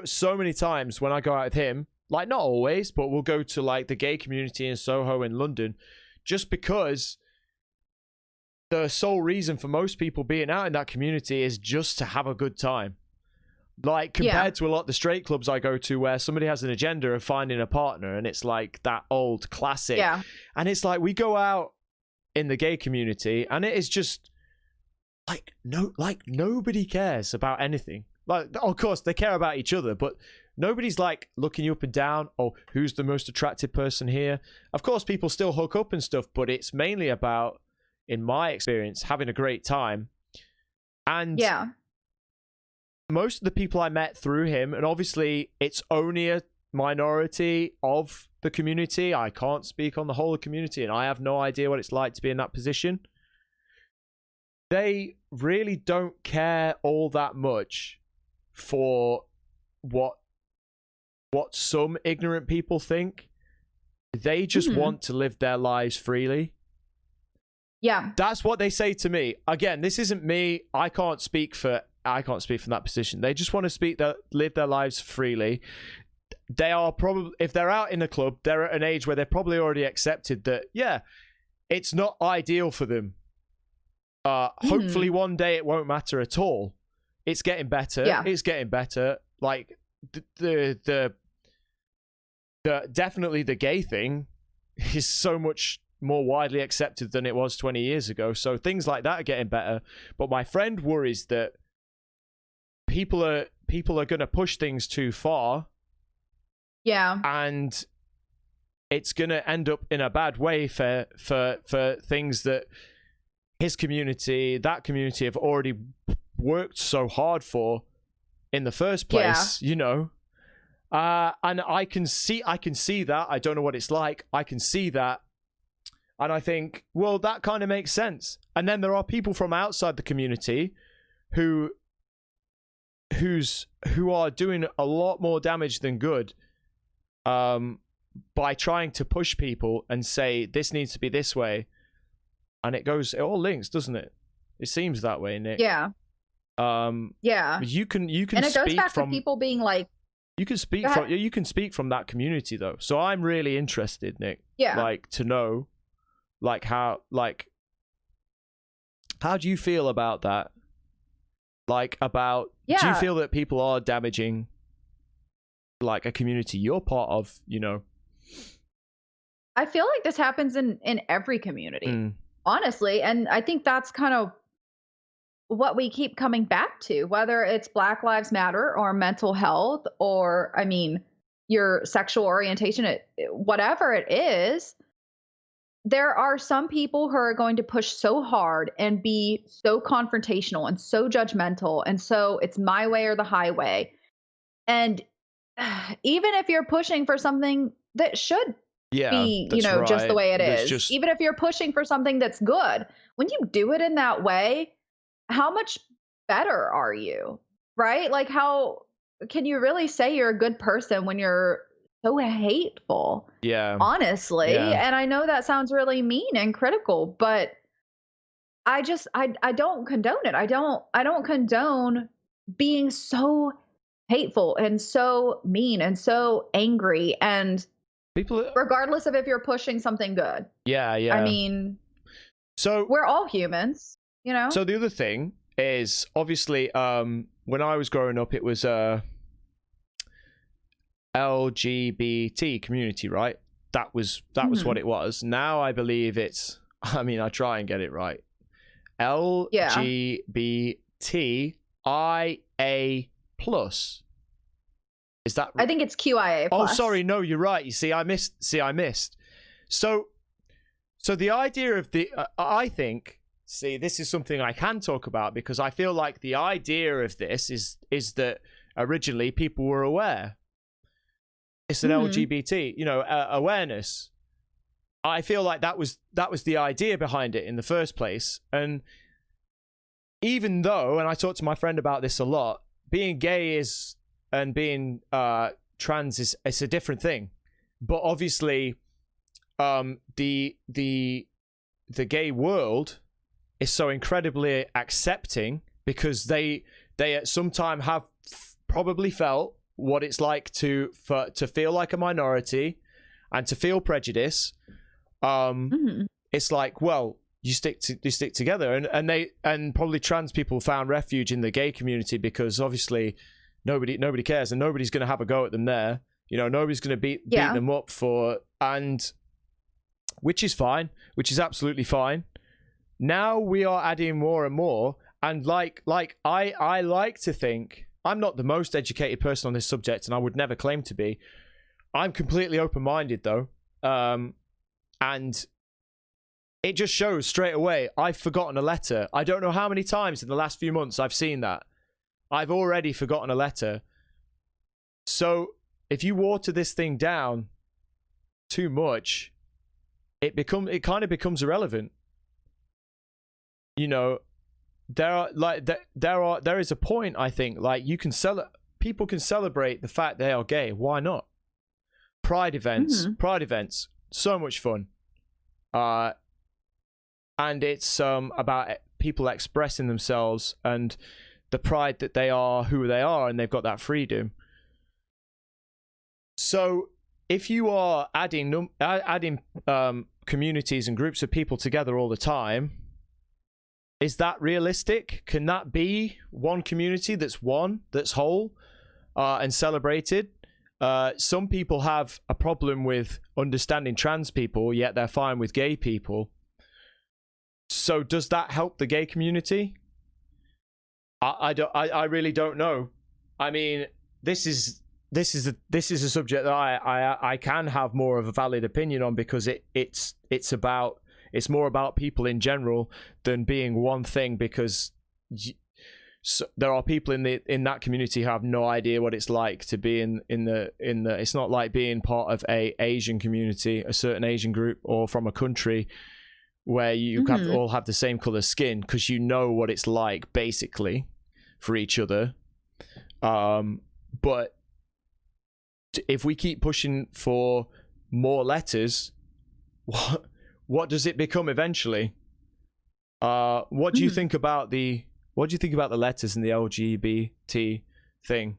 so many times when I go out with him, like, not always, but we'll go to like the gay community in Soho in London, just because the sole reason for most people being out in that community is just to have a good time. Like, compared to a lot of the straight clubs I go to, where somebody has an agenda of finding a partner, and it's like that old classic. And it's like, we go out in the gay community, and it is just like, nobody cares about anything. Like, of course they care about each other, but nobody's like looking you up and down, oh, who's the most attractive person here. Of course people still hook up and stuff, but it's mainly about, in my experience, having a great time. And most of the people I met through him, and obviously it's only a minority of the community, I can't speak on the whole of the community, and I have no idea what it's like to be in that position. They really don't care all that much for what some ignorant people think. They just want to live their lives freely. That's what they say to me. Again, this isn't me. I can't speak from that position. They just want to live their lives freely. They are probably, if they're out in a club, they're at an age where they're probably already accepted that, it's not ideal for them. Hopefully one day it won't matter at all. It's getting better. It's getting better. Like, the definitely the gay thing is so much more widely accepted than it was 20 years ago. So things like that are getting better. But my friend worries that people are going to push things too far. And it's going to end up in a bad way for things that his community, that community, have already worked so hard for in the first place, you know. And I can see that. I don't know what it's like. I can see that. And I think, well, that kind of makes sense. And then there are people from outside the community who are doing a lot more damage than good, by trying to push people and say this needs to be this way. And it all links, doesn't it? It seems that way, Nick. You can and it goes back to people being like, you can speak from that community though. So I'm really interested, Nick. Like, to know, like, how do you feel about that? Like, do you feel that people are damaging like a community you're part of, you know? I feel like this happens in every community, honestly. And I think that's kind of what we keep coming back to, whether it's Black Lives Matter or mental health, or, I mean, your sexual orientation, whatever it is. There are some people who are going to push so hard and be so confrontational and so judgmental. And so it's my way or the highway. And even if you're pushing for something that should be, just the way it is, even if you're pushing for something that's good, when you do it in that way, how much better are you? Right? Like, how can you really say you're a good person when you're so hateful? Yeah. Honestly. Yeah. And I know that sounds really mean and critical, but I don't condone it. I don't condone being so hateful and so mean and so angry, and people, regardless of if you're pushing something good. Yeah. I mean, so we're all humans, So the other thing is, obviously, when I was growing up, it was LGBT community, right? That was what it was. Now I believe it's, I try and get it right. LGBTIA plus. Is that right? I think it's QIA plus. Oh, sorry, no, you're right. You see, I missed. So the idea of the I think, see, this is something I can talk about, because I feel like the idea of this is that originally people were aware. It's an LGBT, awareness. I feel like that was the idea behind it in the first place. And even though, and I talk to my friend about this a lot, being gay and being trans it's a different thing. But obviously, the gay world is so incredibly accepting, because they at some time have probably felt what it's like to feel like a minority and to feel prejudice. It's like, well, you stick together, and probably trans people found refuge in the gay community, because obviously nobody cares, and nobody's going to have a go at them there. Nobody's going to beat them up and which is fine, which is absolutely fine. Now we are adding more and more, and like I like to think, I'm not the most educated person on this subject, and I would never claim to be. I'm completely open-minded though, and it just shows straight away. I've forgotten a letter. I don't know how many times in the last few months I've seen that. I've already forgotten a letter. So if you water this thing down too much, it kind of becomes irrelevant. There is a point, I think, like people can celebrate the fact they are gay. Why not? Pride events, so much fun. And it's about people expressing themselves and the pride that they are who they are, and they've got that freedom. So if you are adding communities and groups of people together all the time, is that realistic? Can that be one community that's whole and celebrated? Some people have a problem with understanding trans people, yet they're fine with gay people. So does that help the gay community? I really don't know. I mean, this is a subject that I can have more of a valid opinion on, because it's more about people in general than being one thing, because there are people in that community who have no idea what it's like to be in the it's not like being part of a Asian community, a certain Asian group, or from a country where you all have the same color skin, because you know what it's like basically for each other. But if we keep pushing for more letters, what does it become eventually? What do you think about the letters in the LGBT thing?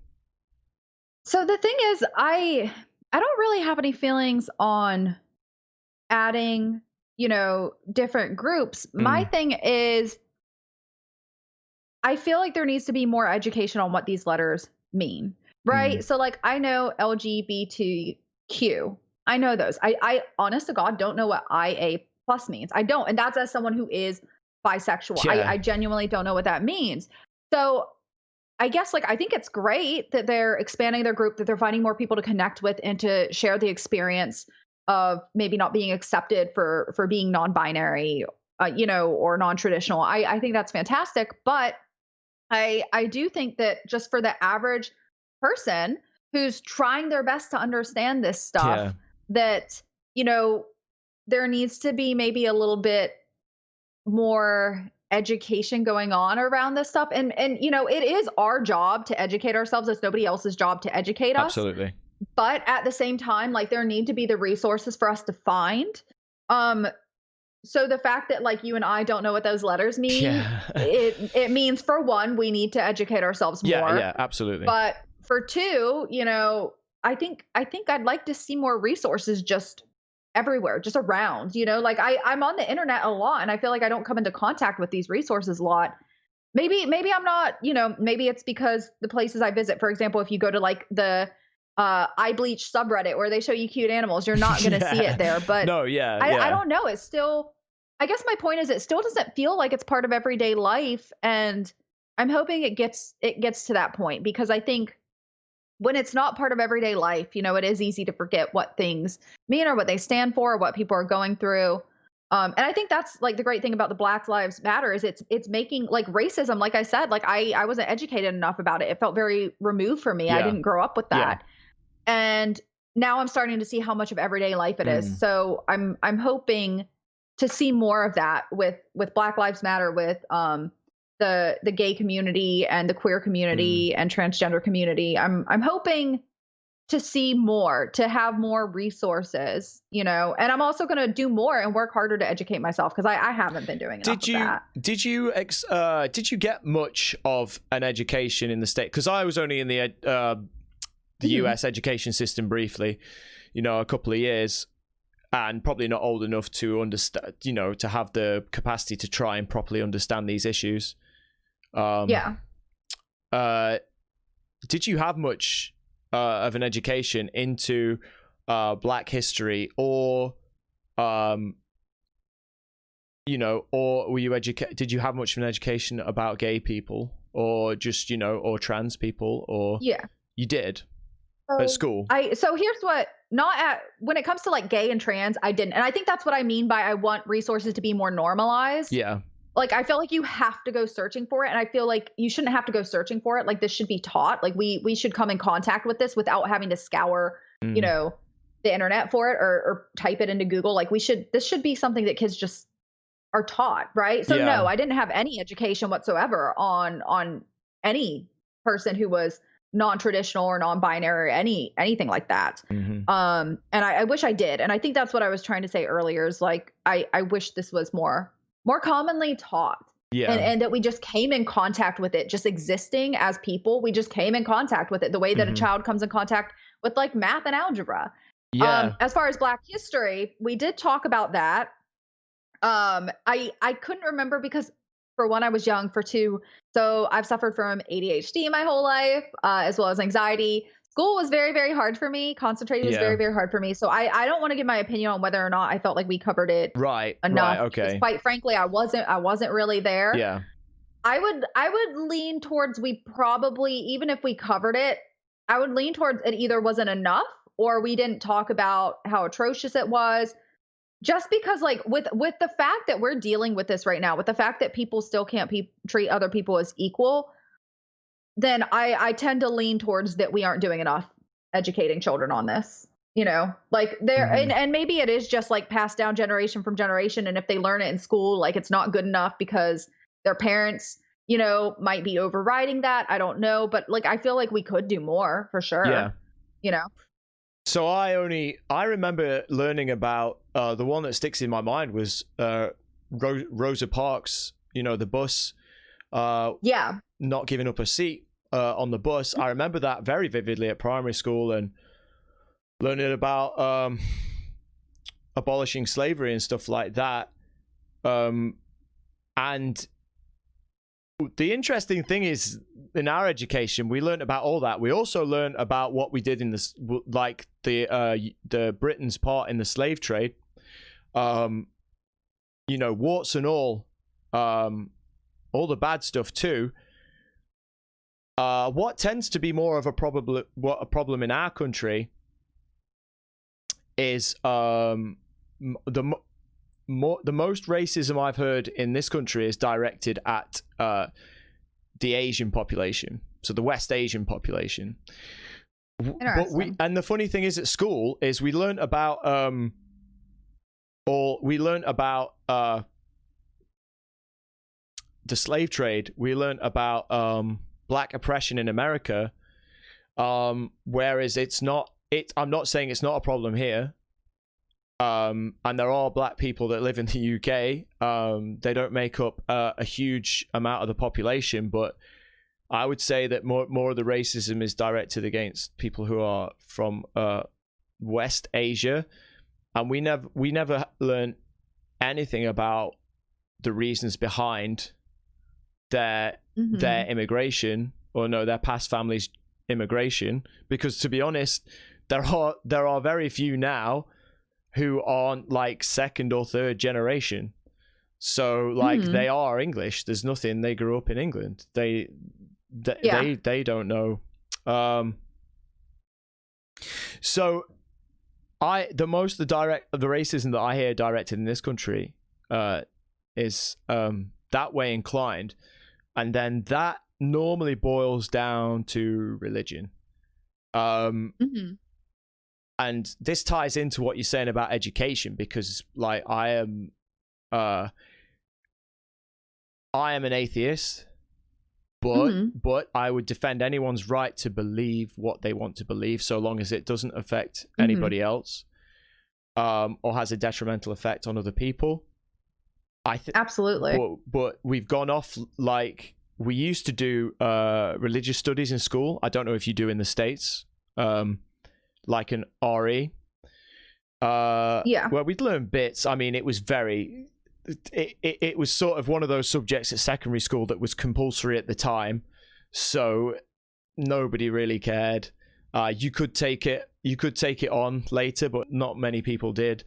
So the thing is, I don't really have any feelings on adding, different groups. My thing is, I feel like there needs to be more education on what these letters mean, right? So like, I know LGBTQ. I know those. I honest to God don't know what IA plus means. I don't. And that's as someone who is bisexual. Yeah. I genuinely don't know what that means. So I guess like I think it's great that they're expanding their group, that they're finding more people to connect with and to share the experience of maybe not being accepted for being non-binary, or non-traditional. I think that's fantastic, but I do think that just for the average person who's trying their best to understand this stuff, Yeah. that there needs to be maybe a little bit more education going on around this stuff, and it is our job to educate ourselves. It's nobody else's job to educate us. Absolutely. But at the same time, like there need to be the resources for us to find. So the fact that like you and I don't know what those letters mean, it means for one, we need to educate ourselves more. Yeah, absolutely. But for two, I think I'd like to see more resources just everywhere, just around, like I'm on the internet a lot and I feel like I don't come into contact with these resources a lot. Maybe I'm not, maybe it's because the places I visit, for example, if you go to like the I Bleach subreddit where they show you cute animals, you're not going to see it there. But no, I don't know. It's still, I guess my point is it still doesn't feel like it's part of everyday life. And I'm hoping it gets to that point, because I think when it's not part of everyday life, it is easy to forget what things mean or what they stand for, or what people are going through. And I think that's like the great thing about the Black Lives Matter is it's making like racism, like I said, like I wasn't educated enough about it. It felt very removed for me. I didn't grow up with that. And now I'm starting to see how much of everyday life it is. So I'm hoping to see more of that with Black Lives Matter, with the gay community and the queer community and transgender community. I'm hoping to see more, to have more resources, and I'm also going to do more and work harder to educate myself, because I haven't been doing enough of that. Did you get much of an education in the States? Because I was only in the US education system briefly, a couple of years, and probably not old enough to understand, to have the capacity to try and properly understand these issues. Did you have much of an education into Black history, or or were you did you have much of an education about gay people, or just or trans people, or you did at school? So here's what, when it comes to like gay and trans, I didn't. And I think that's what I mean by I want resources to be more normalized. Yeah. Like, I feel like you have to go searching for it. And I feel like you shouldn't have to go searching for it. Like, this should be taught. Like, we should come in contact with this without having to scour, the internet for it, or type it into Google. Like, this should be something that kids just are taught, right? So no, I didn't have any education whatsoever on any person who was non-traditional or non-binary or anything like that. And I wish I did. And I think that's what I was trying to say earlier, is like, I wish this was more commonly taught. And that we just came in contact with it, just existing as people. We just came in contact with it the way that a child comes in contact with like math and algebra. As far as Black history, we did talk about that. I couldn't remember, because for one, I was young. For two, so I've suffered from ADHD my whole life, as well as anxiety. School was very, very hard for me. Concentrating was very, very hard for me. So I don't want to give my opinion on whether or not I felt like we covered it enough. Right, okay. Quite frankly, I wasn't really there. Yeah. I would lean towards, we probably, even if we covered it, I would lean towards it either wasn't enough, or we didn't talk about how atrocious it was. Just because, like, with the fact that we're dealing with this right now, with the fact that people still can't treat other people as equal, then I tend to lean towards that we aren't doing enough educating children on this. Like there, and maybe it is just like passed down generation from generation. And if they learn it in school, like, it's not good enough because their parents, might be overriding that. I don't know. But like, I feel like we could do more for sure. Yeah. So I remember learning about the one that sticks in my mind was Rosa Parks, the bus. Not giving up a seat on the bus. I remember that very vividly at primary school, and learning about abolishing slavery and stuff like that. And the interesting thing is, in our education, we learned about all that. We also learned about what we did in this, like the Britain's part in the slave trade. Warts and all. all the bad stuff too. What tends to be more of a problem in our country is the most racism I've heard in this country is directed at the Asian population, so the West Asian population. But and the funny thing is, at school is we learned about the slave trade. We learned about black oppression in America, whereas I'm not saying it's not a problem here, and there are black people that live in the UK. They don't make up a huge amount of the population, but I would say that more of the racism is directed against people who are from West Asia, and we never learned anything about the reasons behind their immigration, or their past families' immigration, because to be honest, there are very few now who aren't like second or third generation. So like they are English. There's nothing. They grew up in England. They don't know. So the racism that I hear directed in this country is that way inclined, and then that normally boils down to religion. And this ties into what you're saying about education, because like I am an atheist, but I would defend anyone's right to believe what they want to believe, so long as it doesn't affect anybody else, or has a detrimental effect on other people. Absolutely. But we've gone off, like we used to do religious studies in school. I don't know if you do in the States, like an RE, where we'd learn bits. I mean, it was it was sort of one of those subjects at secondary school that was compulsory at the time, so nobody really cared. You could take it on later, but not many people did.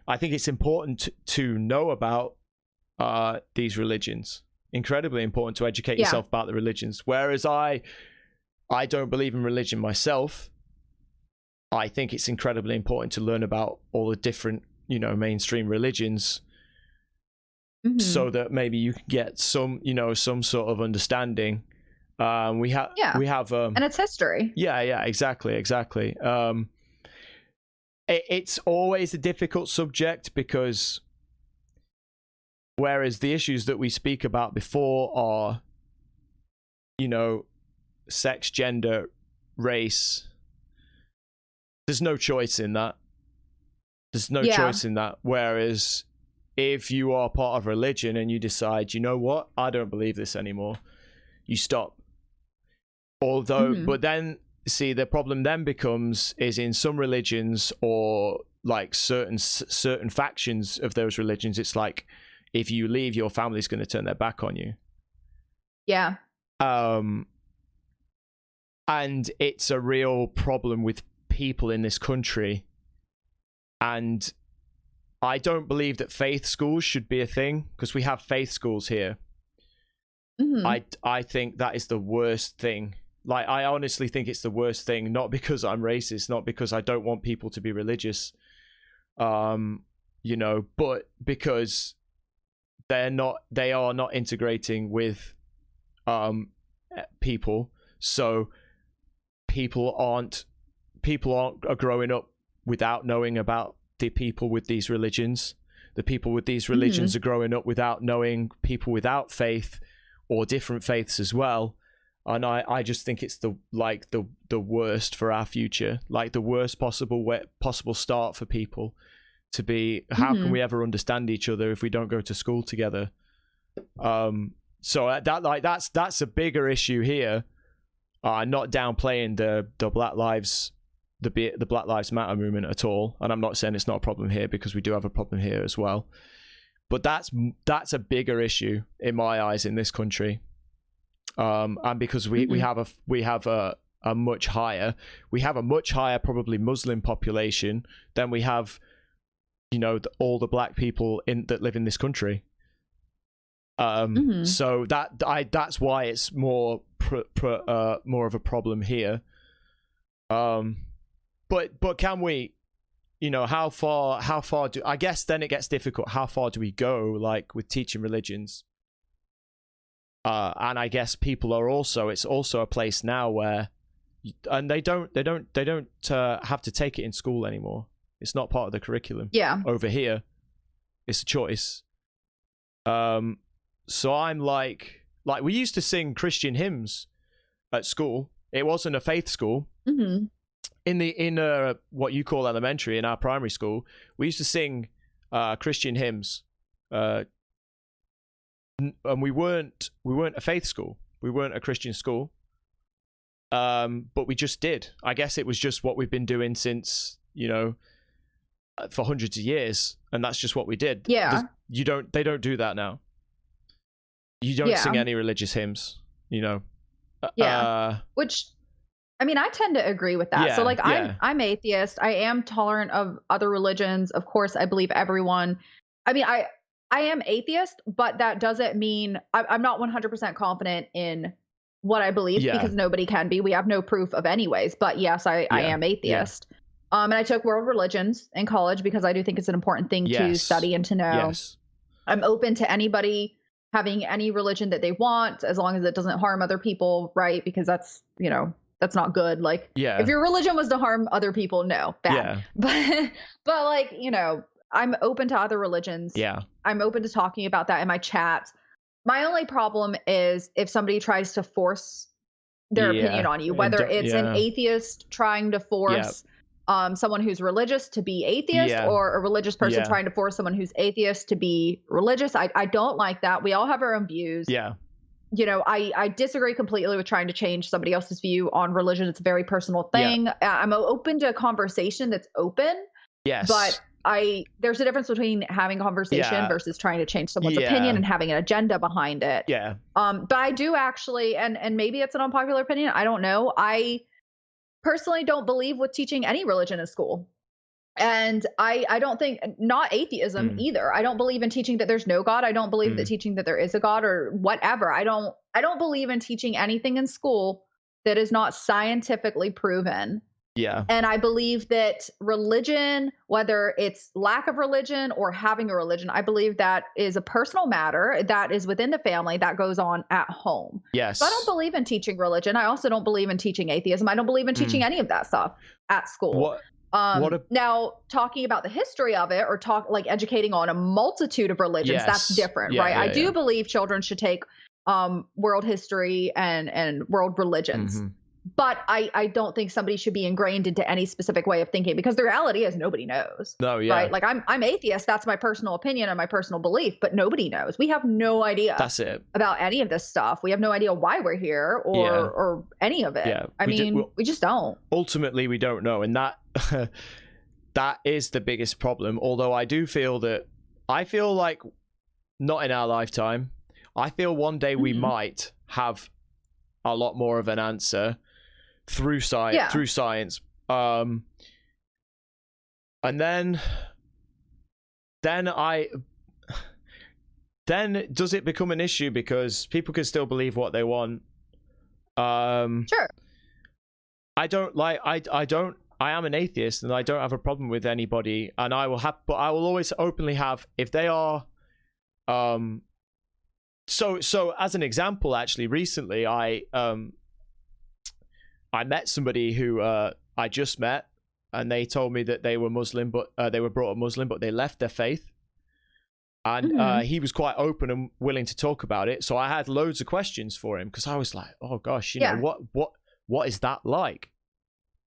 I think it's important to know about these religions. Incredibly important to educate yourself about the religions. Whereas I don't believe in religion myself. I think it's incredibly important to learn about all the different, mainstream religions, so that maybe you can get some sort of understanding. We have and its history. Yeah, exactly. It's always a difficult subject, because whereas the issues that we speak about before are, sex, gender, race, there's no choice in that. Whereas if you are part of religion and you decide, you know what, I don't believe this anymore, you stop. Although, but then, see, the problem then is in some religions, or like certain factions of those religions, it's like, if you leave, your family's going to turn their back on you. Yeah. And it's a real problem with people in this country. And I don't believe that faith schools should be a thing, because we have faith schools here. I think that is the worst thing. Like, I honestly think it's the worst thing, not because I'm racist, not because I don't want people to be religious, but because they are not integrating with people. So people aren't growing up without knowing about the people with these religions. The people with these religions are growing up without knowing people without faith, or different faiths as well. And I just think it's the worst for our future, like the worst possible start for people to be. How can we ever understand each other if we don't go to school together? So that's a bigger issue here. Not downplaying the Black Lives Matter movement at all, and I'm not saying it's not a problem here, because we do have a problem here as well. But that's a bigger issue in my eyes in this country, and because we have a much higher probably Muslim population than we have, all the black people that live in this country. So that's why it's more more of a problem here. But can we, how far do, I guess then it gets difficult. How far do we go, like, with teaching religions? And I guess people are also, it's also a place now where, and they don't have to take it in school anymore. It's not part of the curriculum. Yeah. Over here, it's a choice. So I'm like we used to sing Christian hymns at school. It wasn't a faith school. Mm-hmm. In what you call elementary, in our primary school, we used to sing Christian hymns, and we weren't a faith school. We weren't a Christian school, but we just did. I guess it was just what we've been doing since, for hundreds of years, and that's just what we did. Yeah. They don't do that now. You don't sing any religious hymns, Which, I mean, I tend to agree with that. So, like, I'm atheist. I am tolerant of other religions. Of course, I believe everyone. I mean, I am atheist, but that doesn't mean I'm not 100% confident in what I believe, because nobody can be. We have no proof of anyways. But yes, I am atheist. Yeah. And I took world religions in college because I do think it's an important thing to study and to know. Yes. I'm open to anybody having any religion that they want, as long as it doesn't harm other people, right? Because that's, that's not good. Like, if your religion was to harm other people, no, bad. Yeah. But like, I'm open to other religions. Yeah. I'm open to talking about that in my chat. My only problem is if somebody tries to force their opinion on you, whether it's an atheist trying to force someone who's religious to be atheist, or a religious person trying to force someone who's atheist to be religious. I don't like that. We all have our own views. Yeah. I disagree completely with trying to change somebody else's view on religion. It's a very personal thing. Yeah. I'm open to a conversation that's open. Yes. But there's a difference between having a conversation versus trying to change someone's opinion and having an agenda behind it. Yeah. But I do actually, and maybe it's an unpopular opinion, I don't know. I personally don't believe with teaching any religion in school. And I don't think, not atheism either. I don't believe in teaching that there's no God. I don't believe that teaching that there is a God or whatever. I don't believe in teaching anything in school that is not scientifically proven. Yeah. And I believe that religion, whether it's lack of religion or having a religion, I believe that is a personal matter that is within the family that goes on at home. Yes. So I don't believe in teaching religion. I also don't believe in teaching atheism. I don't believe in teaching any of that stuff at school. Now, talking about the history of it, or educating on a multitude of religions, that's different, right? I do believe children should take world history and world religions. Mm-hmm. But I don't think somebody should be ingrained into any specific way of thinking, because the reality is nobody knows. No, right? Like I'm atheist. That's my personal opinion and my personal belief, but nobody knows. We have no idea about any of this stuff. We have no idea why we're here or any of it. Yeah. I mean, we just don't. Ultimately, we don't know. And that that is the biggest problem. Although I feel like not in our lifetime. I feel one day we might have a lot more of an answer through science, and then does it become an issue because people can still believe what they want? Sure. I am an atheist, and I don't have a problem with anybody, and but I will always openly have, if they are so as an example, actually recently I met somebody who I just met, and they told me that they were Muslim, but they were brought up Muslim, but they left their faith. And he was quite open and willing to talk about it. So I had loads of questions for him, because I was like, oh gosh, you know, what is that like?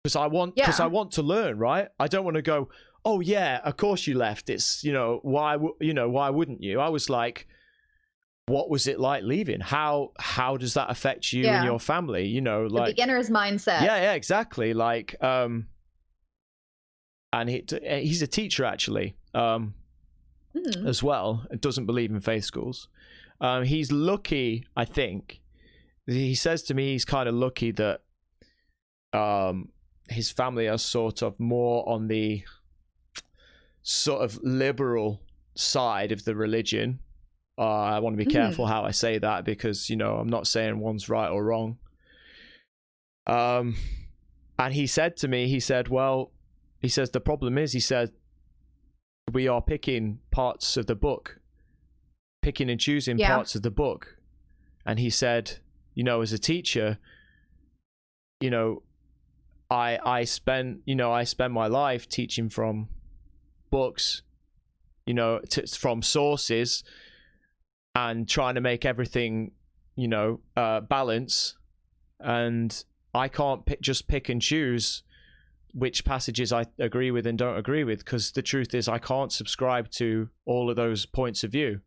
Because I want to learn, right? I don't want to go, oh yeah, of course you left. It's, why wouldn't you? I was like, what was it like leaving? How does that affect you and your family? Like the beginner's mindset. Yeah, exactly. Like, and he's a teacher actually, as well. And doesn't believe in faith schools. He's lucky, I think. He says to me he's kind of lucky that his family are sort of more on the sort of liberal side of the religion. I want to be careful how I say that, because, you know, I'm not saying one's right or wrong. And he said to me, he said, the problem is, he said, we are picking parts of the book, picking and choosing parts of the book. And he said, you know, as a teacher, you know, I spend my life teaching from books, you know, from sources, and trying to make everything, you know, balance. And I can't just pick and choose which passages I agree with and don't agree with, because the truth is I can't subscribe to all of those points of view.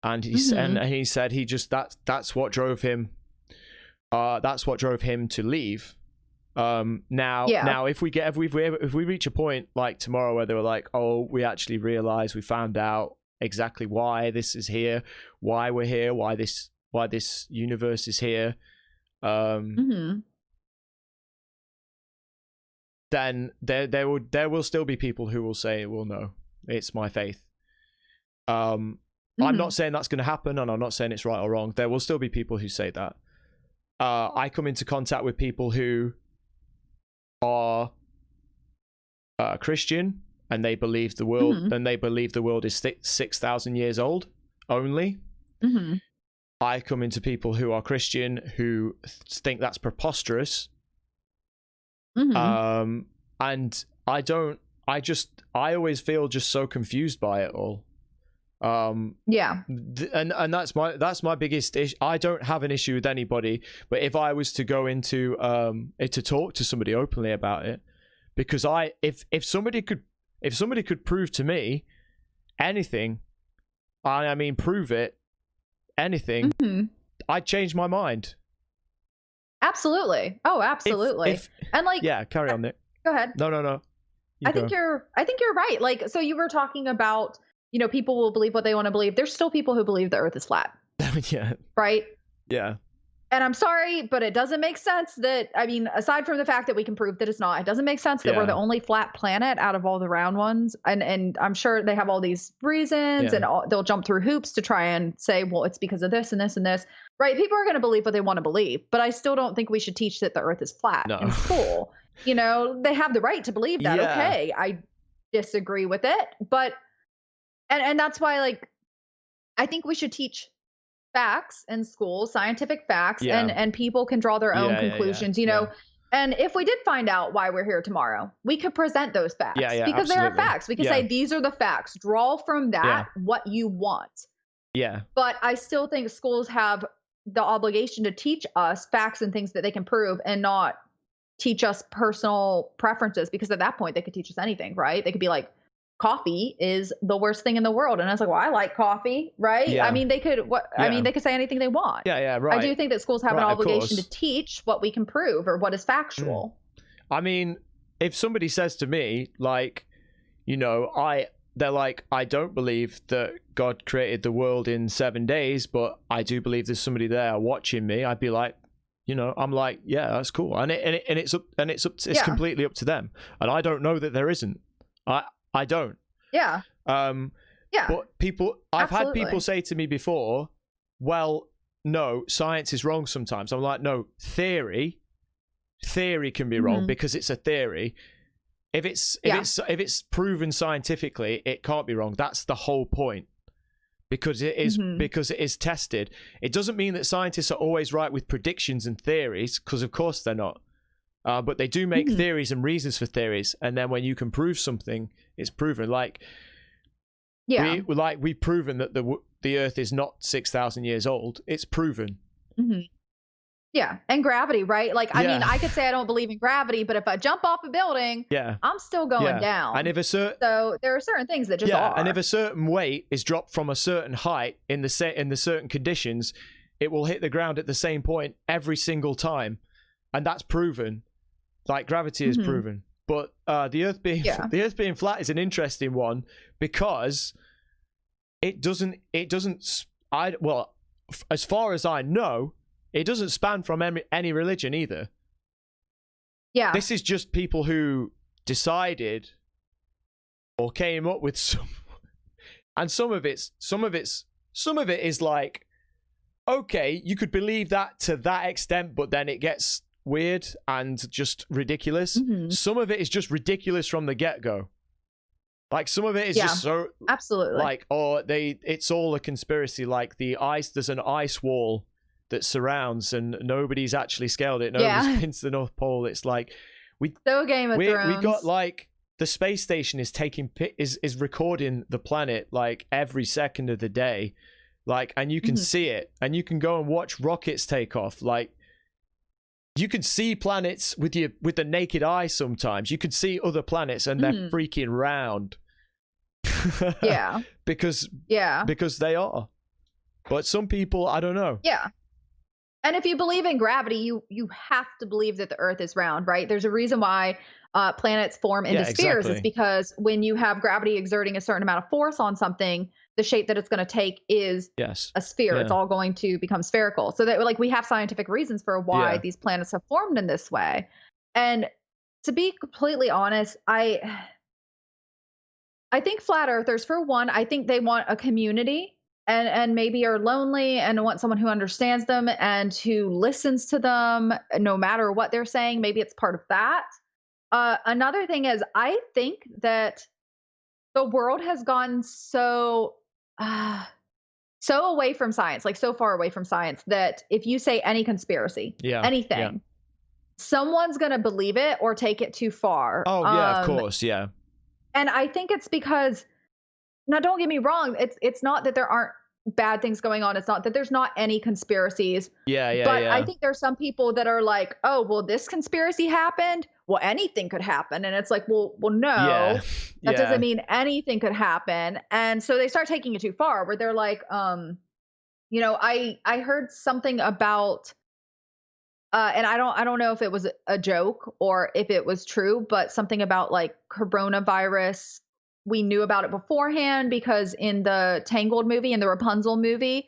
And he said he just that's what drove him. That's what drove him to leave. Now if we reach a point like tomorrow where they were like, oh, we actually realized, we found out exactly why this is here, why we're here, why this universe is here, then there will still be people who will say, well, no, it's my faith. I'm not saying that's going to happen, and I'm not saying it's right or wrong. There will still be people who say that. I come into contact with people who are Christian, and they believe the world is 6,000 years old only. I come into people who are Christian who think that's preposterous. And I always feel just so confused by it all. And that's my biggest issue. I don't have an issue with anybody, but if I was to go into to talk to somebody openly about it, because if somebody could prove to me anything, I mean prove it, anything, I'd change my mind. Absolutely. Oh, absolutely. And like, yeah, carry on, Nick. Go ahead. No. I think you're right. Like, so you were talking about, you know, people will believe what they want to believe. There's still people who believe the earth is flat. Yeah. Right? Yeah. And I'm sorry, but it doesn't make sense that, I mean, aside from the fact that we can prove that it's not, it doesn't make sense that we're the only flat planet out of all the round ones. And I'm sure they have all these reasons, and they'll jump through hoops to try and say, well, it's because of this and this and this. Right? People are going to believe what they want to believe, but I still don't think we should teach that the earth is flat in school. You know, they have the right to believe that. Yeah. Okay. I disagree with it, but, and that's why, like, I think we should teach facts in school, scientific facts, and people can draw their own conclusions, you know. And if we did find out why we're here tomorrow, we could present those facts because they are facts. We could say, these are the facts, draw from that what you want. Yeah. But I still think schools have the obligation to teach us facts and things that they can prove, and not teach us personal preferences, because at that point they could teach us anything, right? They could be like, coffee is the worst thing in the world, and I was like, well, I like coffee, right? Yeah. I mean, they could I mean, they could say anything they want. Yeah, right. I do think that schools have an obligation to teach what we can prove or what is factual. I mean, if somebody says to me, like, you know, they're like, I don't believe that God created the world in 7 days, but I do believe there's somebody there watching me, I'd be like, you know, I'm like, yeah, that's cool, and it's completely up to them, and I don't know that there isn't. I don't. Yeah. But I've had people say to me before, well, no, science is wrong sometimes. I'm like, no, theory can be wrong because it's a theory. If it's proven scientifically, it can't be wrong. That's the whole point. Because it is tested. It doesn't mean that scientists are always right with predictions and theories, because of course they're not. But they do make theories and reasons for theories, and then when you can prove something, it's proven. Like, we've proven that the Earth is not 6,000 years old. It's proven. Yeah, and gravity, right? Like, I mean, I could say I don't believe in gravity, but if I jump off a building, I'm still going down. And so there are certain things that just are. And if a certain weight is dropped from a certain height in the certain conditions, it will hit the ground at the same point every single time, and that's proven. Like, gravity is proven. But the Earth being flat is an interesting one, because it doesn't. As far as I know, it doesn't span from any religion either. Yeah. This is just people who decided or came up with some, and some of it's some of it is like, okay, you could believe that to that extent, but then it gets weird and just ridiculous. Some of it is just ridiculous from the get-go. Like, some of it is just so absolutely like, it's all a conspiracy. Like, there's an ice wall that surrounds, and nobody's actually scaled it. Nobody's been to the North Pole. It's like Game of Thrones. We got like the space station is is recording the planet like every second of the day, like, and you can see it, and you can go and watch rockets take off. Like, you can see planets with the naked eye. Sometimes you can see other planets, and they're freaking round. because they are. But some people, I don't know. Yeah. And if you believe in gravity, you have to believe that the Earth is round, right? There's a reason why planets form into spheres. It's because when you have gravity exerting a certain amount of force on something, the shape that it's going to take is a sphere. It's all going to become spherical. So that, like, we have scientific reasons for why these planets have formed in this way. And to be completely honest, I think flat earthers, for one, I think they want a community. And maybe are lonely and want someone who understands them and who listens to them no matter what they're saying. Maybe it's part of that. Another thing is, I think that the world has gone so away from science, like so far away from science, that if you say any conspiracy, anything, someone's going to believe it or take it too far. Oh, yeah, of course. Yeah. And I think it's because, now, don't get me wrong. It's not that there aren't bad things going on. It's not that there's not any conspiracies. But I think there's some people that are like, oh, well, this conspiracy happened. Well, anything could happen. And it's like, well, no, that doesn't mean anything could happen. And so they start taking it too far, where they're like, you know, I heard something about, and I don't know if it was a joke or if it was true, but something about like coronavirus. We knew about it beforehand because in the Tangled movie, in the Rapunzel movie,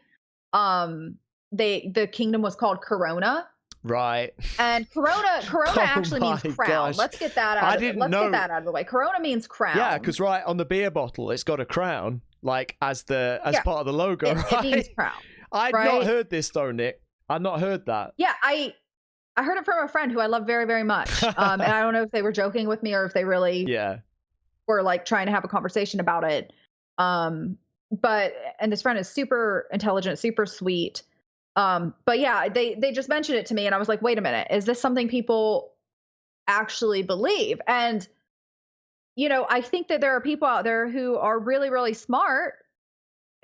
the kingdom was called Corona. Right. And Corona actually means crown. Gosh. Let's get that out. Get that out of the way. Corona means crown. Yeah, because right on the beer bottle, it's got a crown, like as part of the logo. It means crown. I'd not heard this though, Nick. I'd not heard that. Yeah, I heard it from a friend who I love very, very much. And I don't know if they were joking with me or if they really were like trying to have a conversation about it. And this friend is super intelligent, super sweet. But yeah, they just mentioned it to me and I was like, wait a minute, is this something people actually believe? And, you know, I think that there are people out there who are really, really smart,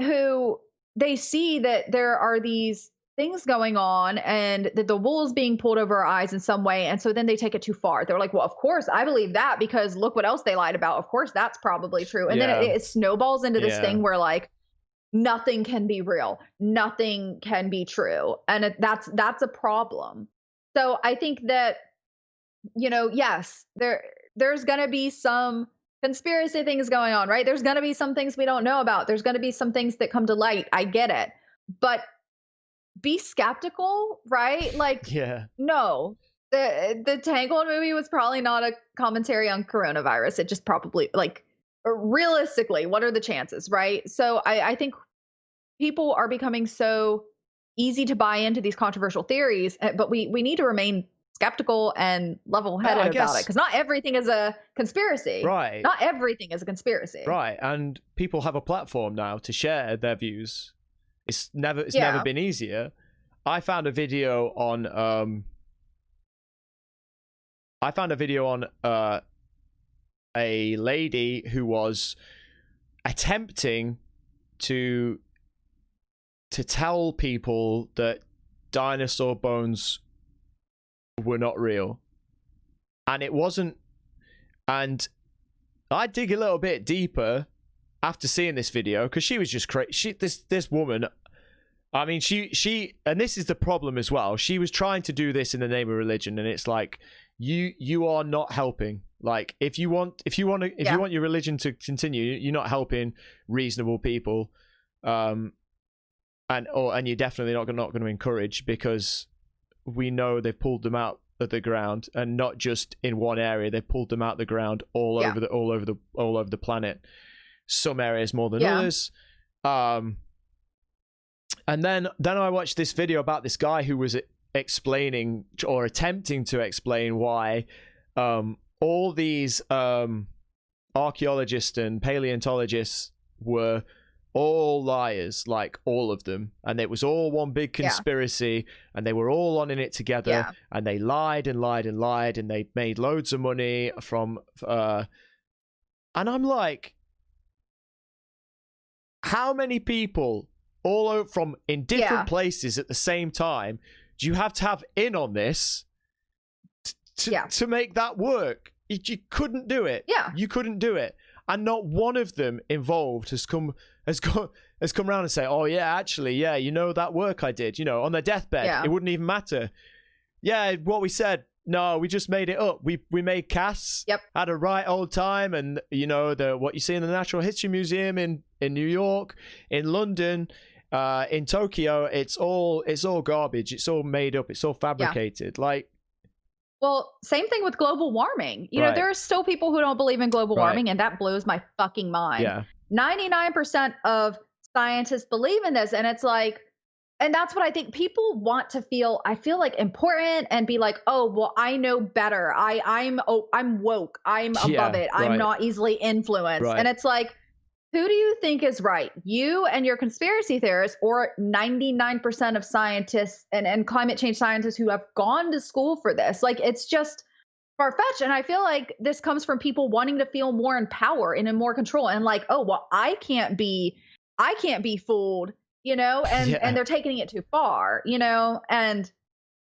who they see that there are these things going on and that the wool is being pulled over our eyes in some way. And so then they take it too far. They're like, well, of course I believe that because look what else they lied about. Of course that's probably true. And then it snowballs into this thing where like nothing can be real. Nothing can be true. And that's a problem. So I think that, you know, yes, there's going to be some conspiracy things going on, right? There's going to be some things we don't know about. There's going to be some things that come to light. I get it. But be skeptical, right? Like, no, the Tangled movie was probably not a commentary on coronavirus. It just probably, like, realistically, what are the chances, right? So I think people are becoming so easy to buy into these controversial theories, but we need to remain skeptical and level-headed about it, because not everything is a conspiracy. Right. Not everything is a conspiracy. Right. And people have a platform now to share their views. It's never been easier. I found a video on a lady who was attempting to tell people that dinosaur bones were not real, and it wasn't. And I dig a little bit deeper after seeing this video, because she was just crazy. This woman, I mean, she, and this is the problem as well. She was trying to do this in the name of religion, and it's like, you are not helping. Like, if you want your religion to continue, you're not helping reasonable people, and you're definitely not going to encourage, because we know they've pulled them out of the ground, and not just in one area. They've pulled them out of the ground all over the planet. Some areas more than others. And then I watched this video about this guy who was explaining or attempting to explain why all these archaeologists and paleontologists were all liars, like all of them, and it was all one big conspiracy, and they were all on in it together, and they lied and lied and lied, and they made loads of money from and I'm like, how many people all over from in different places at the same time do you have to have in on this to make that work? You couldn't do it. You couldn't do it. And not one of them involved has come around and say, oh yeah, actually, yeah, you know, that work I did, you know, on their deathbed, it wouldn't even matter. Yeah, what we said, no, we just made it up. We made casts, had a right old time, and you know, what you see in the Natural History Museum in New York, in London, in Tokyo, it's all garbage. It's all made up. It's all fabricated. Like, well, same thing with global warming. You know, there are still people who don't believe in global warming, and that blows my fucking mind. 99% of scientists believe in this, and it's like, and that's what I think people want to feel. I feel like important and be like, oh, well, I know better. I'm woke. I'm above it. I'm not easily influenced. And it's like, who do you think is right? You and your conspiracy theorists, or 99% of scientists and climate change scientists who have gone to school for this? Like, it's just far-fetched. And I feel like this comes from people wanting to feel more in power and in more control, and like, oh, well, I can't be fooled, you know, and they're taking it too far, you know. And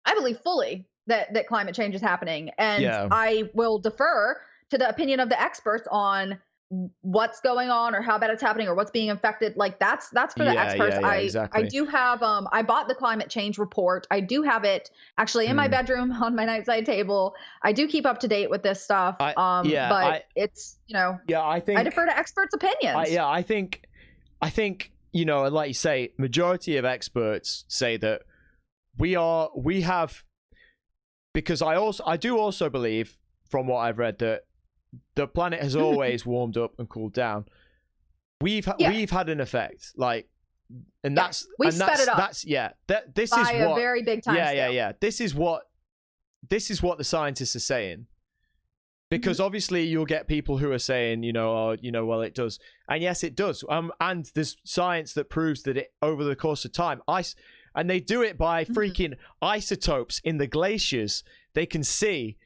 I believe fully that climate change is happening, and I will defer to the opinion of the experts on what's going on or how bad it's happening or what's being affected. Like, that's for the experts. I do have I bought the climate change report. I do have it actually in my bedroom on my nightside table. I do keep up to date with this stuff. But it's, you know, I think I defer to experts' opinions. I think you know, like you say, majority of experts say that we have, because I do also believe, from what I've read, that the planet has always warmed up and cooled down. We've had an effect, like, and that's sped it up. This is what a very big time scale. This is what the scientists are saying, because obviously you'll get people who are saying, you know, well, it does, and yes, it does. And there's science that proves that it, over the course of time, and they do it by freaking isotopes in the glaciers. They can see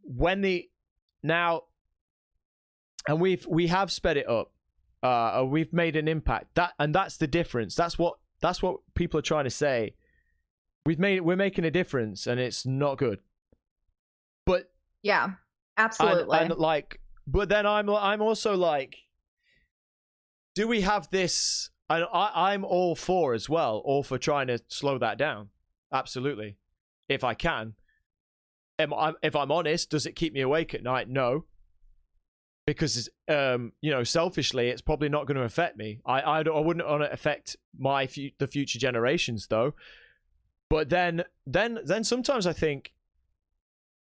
when now. And we have sped it up. We've made an impact. That's the difference. That's what people are trying to say. We're making a difference, and it's not good. But yeah, absolutely. And like, but then I'm also like, do we have this? And I'm all for as well, all for trying to slow that down. Absolutely, if I can. If I'm honest, does it keep me awake at night? No. Because you know, selfishly, it's probably not going to affect me. I wouldn't want to affect the future generations, though. But then sometimes I think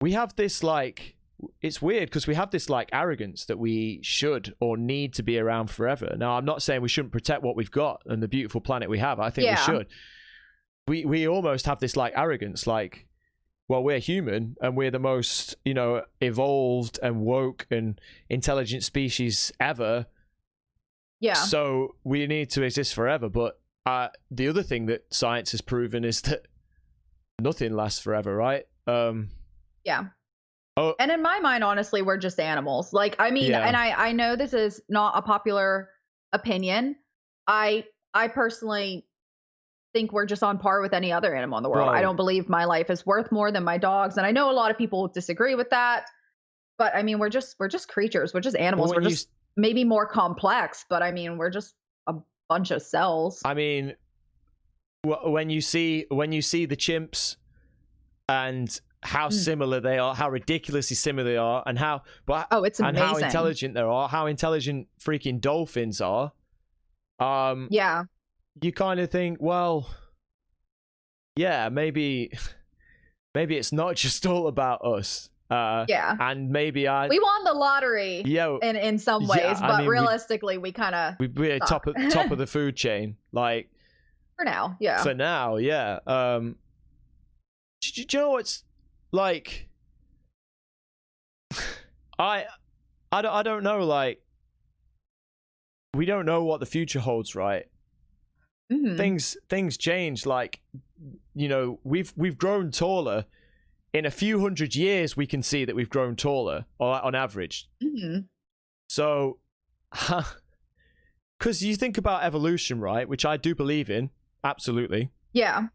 we have this, like, it's weird because we have this like arrogance that we should or need to be around forever. Now, I'm not saying we shouldn't protect what we've got and the beautiful planet we have. I think we should. We almost have this like arrogance, like, well, we're human and we're the most, you know, evolved and woke and intelligent species ever. Yeah. So we need to exist forever. But the other thing that science has proven is that nothing lasts forever, right? Yeah. Oh. And in my mind, honestly, we're just animals. Like, I mean, and I know this is not a popular opinion. I personally think we're just on par with any other animal in the world. I don't believe my life is worth more than my dog's, and I know a lot of people disagree with that. But I mean, we're just creatures. We're just animals. We're just maybe more complex, but I mean, we're just a bunch of cells. I mean, when you see the chimps and how similar they are, how ridiculously similar they are, and how it's amazing. And how intelligent they are, how intelligent freaking dolphins are. You kind of think, well, yeah, maybe it's not just all about us. And maybe we won the lottery. In some ways, but realistically, we kind of we're top of the food chain, like now, yeah. For now, yeah. Do you know what's like? I don't know. Like, we don't know what the future holds, right? Things change. Like, you know, we've grown taller. In a few hundred years, we can see that we've grown taller on average. So, because you think about evolution, right? Which I do believe in, absolutely. Yeah.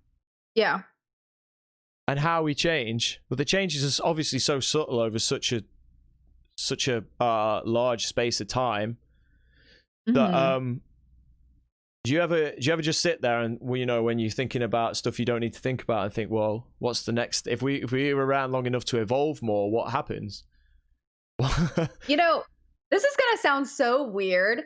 And how we change. But the changes is obviously so subtle over such a large space of time that do you ever just sit there and, you know, when you're thinking about stuff you don't need to think about and think, well, what's the next, if we were around long enough to evolve more, what happens? You know, this is gonna sound so weird,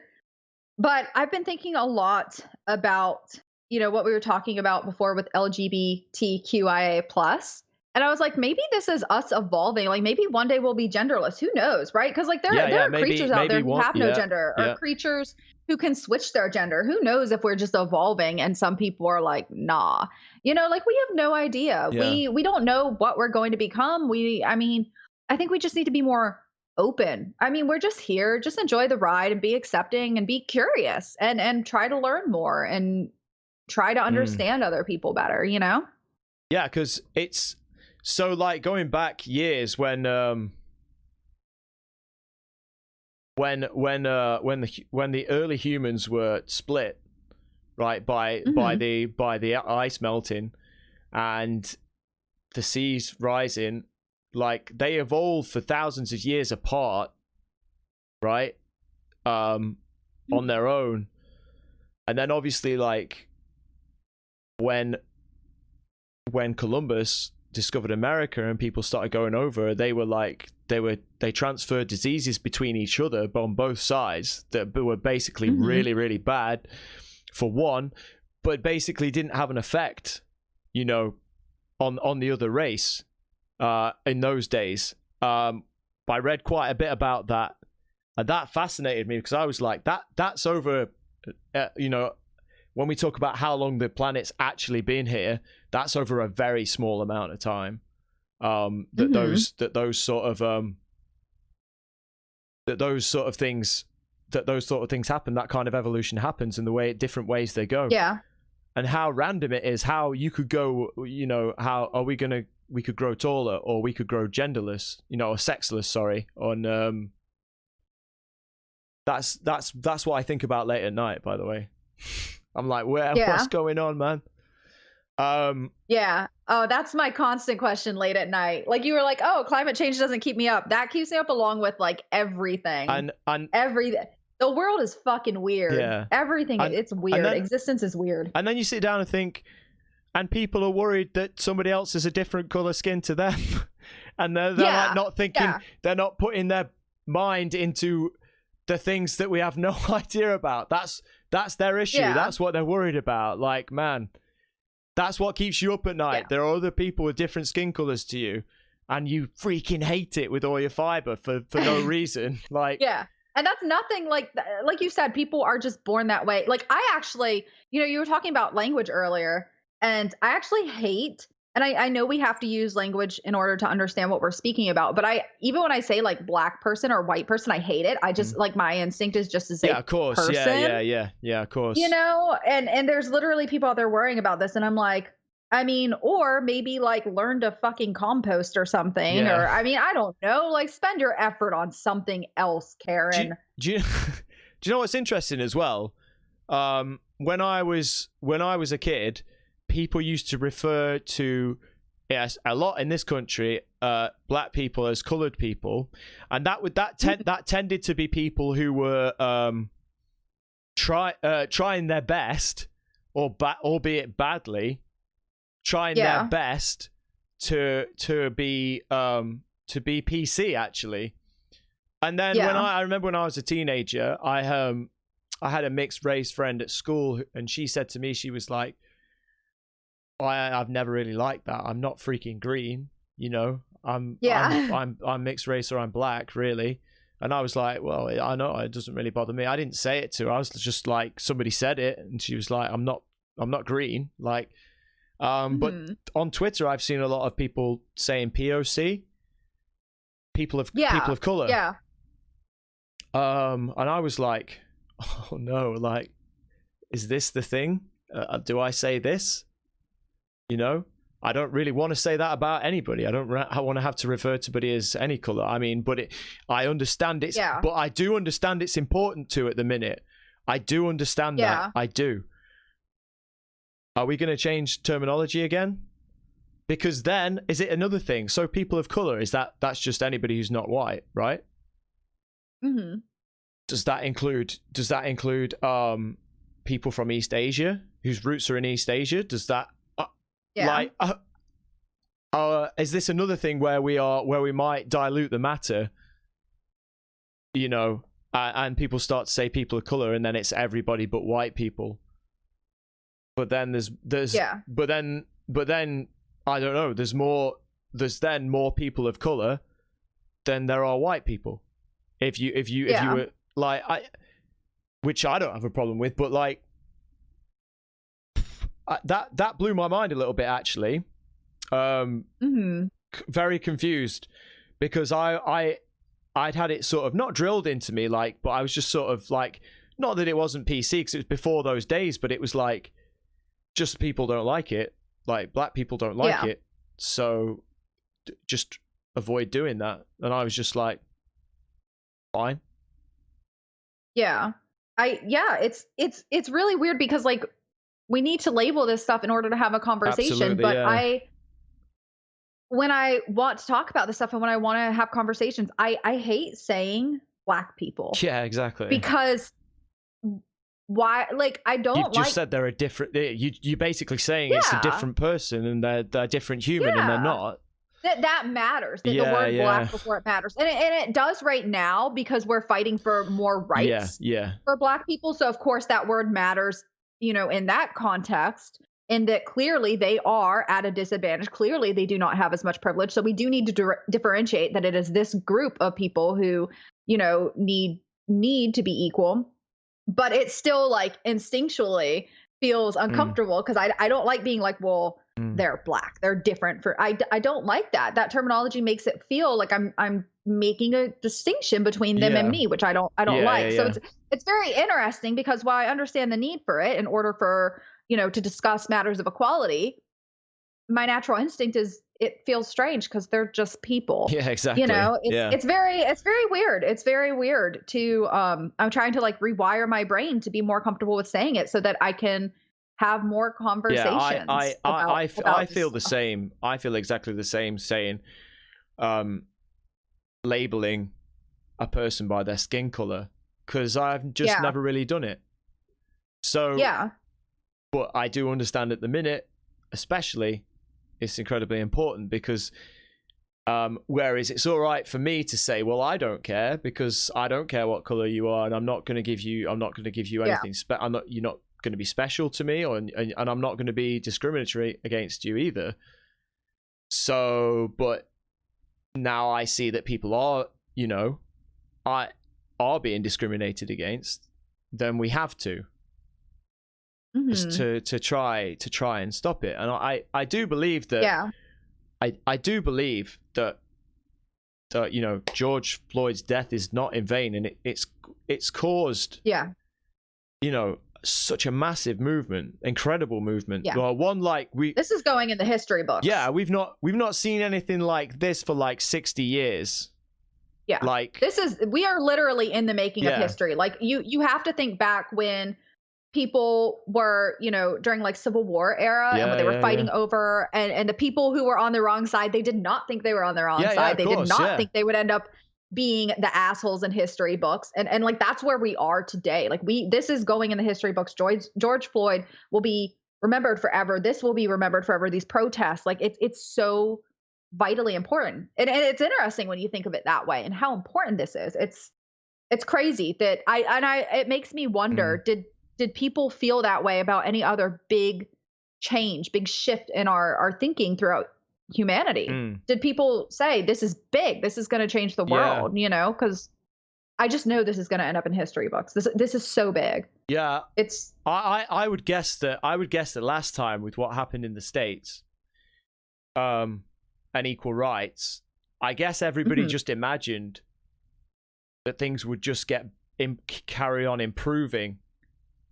but I've been thinking a lot about, you know, what we were talking about before with LGBTQIA plus. And I was like, maybe this is us evolving. Like, maybe one day we'll be genderless. Who knows, right? Because like there are creatures out there who have no gender, or creatures who can switch their gender. Who knows if we're just evolving and some people are like, nah. You know, like, we have no idea. We don't know what we're going to become. I think we just need to be more open. I mean, we're just here. Just enjoy the ride and be accepting and be curious and try to learn more and try to understand other people better, you know? Yeah, because it's so, like, going back years when the early humans were split, right, by the ice melting and the seas rising, like, they evolved for thousands of years apart, right, on their own. And then obviously, like, when Columbus discovered America and people started going over, they transferred diseases between each other on both sides that were basically really, really bad for one, but basically didn't have an effect, you know, on the other race in those days. I read quite a bit about that, and that fascinated me, because I was like, that's over, you know, when we talk about how long the planet's actually been here, that's over a very small amount of time. Those sort of things happen. That kind of evolution happens, in the way, different ways they go. Yeah. And how random it is. How you could go, you know, how are we could grow taller, or we could grow genderless, you know, or sexless. Sorry. On that's what I think about late at night. By the way. I'm like, what's going on, man? Yeah. Oh, that's my constant question late at night. Like, you were like, oh, climate change doesn't keep me up. That keeps me up, along with like everything. And everything. The world is fucking weird. Yeah. Everything, it's weird. Existence is weird. And then you sit down and think, and people are worried that somebody else has a different color skin to them. And they're like not thinking, they're not putting their mind into the things that we have no idea about. That's their issue. Yeah. That's what they're worried about. Like, man, that's what keeps you up at night. Yeah. There are other people with different skin colors to you, and you freaking hate it with all your fiber for no reason. Like, yeah. And that's nothing, like you said, people are just born that way. Like, I actually, you know, you were talking about language earlier, and I actually hate, and I know we have to use language in order to understand what we're speaking about, but even when I say like black person or white person, I hate it. I just like, my instinct is just to say, of course, person. Yeah, of course. You know, and there's literally people out there worrying about this, and I'm like, I mean, or maybe like learn to fucking compost or something, or I mean, I don't know, like, spend your effort on something else, Karen. Do you know what's interesting as well? When I was a kid, people used to refer to, yes, a lot in this country, black people as colored people, and that tended to be people who were trying their best, albeit badly, trying their best to be PC, actually. And then when I remember when I was a teenager, I had a mixed race friend at school, and she said to me, she was like, I've never really liked that. I'm not freaking green, you know. I'm mixed race, or I'm black, really. And I was like, well, I know it doesn't really bother me. I didn't say it to her. I was just like, somebody said it, and she was like, I'm not green. Like, but on Twitter, I've seen a lot of people saying POC, people of color. Yeah. And I was like, oh no, like, is this the thing? Do I say this? You know, I don't really want to say that about anybody. I want to have to refer to somebody as any color. I mean, but I understand it's, but I do understand it's important to at the minute. I do understand that. I do. Are we going to change terminology again? Because then, is it another thing? So people of color, that's just anybody who's not white, right? Mm-hmm. Does that include people from East Asia whose roots are in East Asia? Does that is this another thing where we might dilute the matter, you know, and people start to say people of color, and then it's everybody but white people. But then there's but then I don't know, there's then more people of color than there are white people. If you were like, which I don't have a problem with, but like that blew my mind a little bit, actually. Very confused, because I'd had it sort of not drilled into me, like, but I was just sort of like, not that it wasn't PC because it was before those days, but it was like, just people don't like it, like black people don't like it, so just avoid doing that. And I was just like, fine. It's really weird, because like, we need to label this stuff in order to have a conversation. Absolutely, but when I want to talk about this stuff and when I want to have conversations, I hate saying black people. Yeah, exactly. Because why? Like, I don't. You've just said they're a different. You're basically saying it's a different person, and they're different human, and they're not. That matters. The word black before it matters, and it does right now, because we're fighting for more rights. For black people, so of course that word matters. You know, in that context, and that clearly they are at a disadvantage. Clearly, they do not have as much privilege. So we do need to differentiate that it is this group of people who, you know, need to be equal. But it still, like, instinctually feels uncomfortable, because I don't like being like, well, they're black, they're different. I don't like that. That terminology makes it feel like I'm making a distinction between them and me, which I don't like. So it's very interesting, because while I understand the need for it in order for, you know, to discuss matters of equality, my natural instinct is it feels strange, because they're just people. Yeah, exactly. You know, it's very weird. It's very weird to I'm trying to like rewire my brain to be more comfortable with saying it, so that I can have more conversations. I feel the same. I feel exactly the same, saying labeling a person by their skin color, because I've just never really done it. So but I do understand at the minute, especially, it's incredibly important, because whereas it's all right for me to say, well, I don't care, because I don't care what color you are, and I'm not going to give you anything. You're not going to be special to me, and I'm not going to be discriminatory against you either. So, but now I see that people are, you know, are being discriminated against, then we have to. Just to try and stop it. And I do believe that I do believe that you know, George Floyd's death is not in vain, and it's caused you know, such a massive movement, incredible movement. Well, one like this is going in the history books. We've not seen anything like this for like 60 years. Like, we are literally in the making of history. Like, you have to think back when people were, you know, during like Civil War era, and when they were fighting over, and the people who were on the wrong side, they did not think they were on the wrong side. They did not think they would end up being the assholes in history books. And like, that's where we are today. Like, this is going in the history books. George Floyd will be remembered forever. This will be remembered forever. These protests, like, it's so vitally important. And it's interesting when you think of it that way, and how important this is. It's crazy that it makes me wonder, did people feel that way about any other big change, big shift in our thinking throughout humanity? Did people say, this is big, this is going to change the world? You know, because I just know this is going to end up in history books. This is so big. Yeah, it's. I would guess that last time with what happened in the States, and equal rights, I guess everybody just imagined that things would just carry on improving,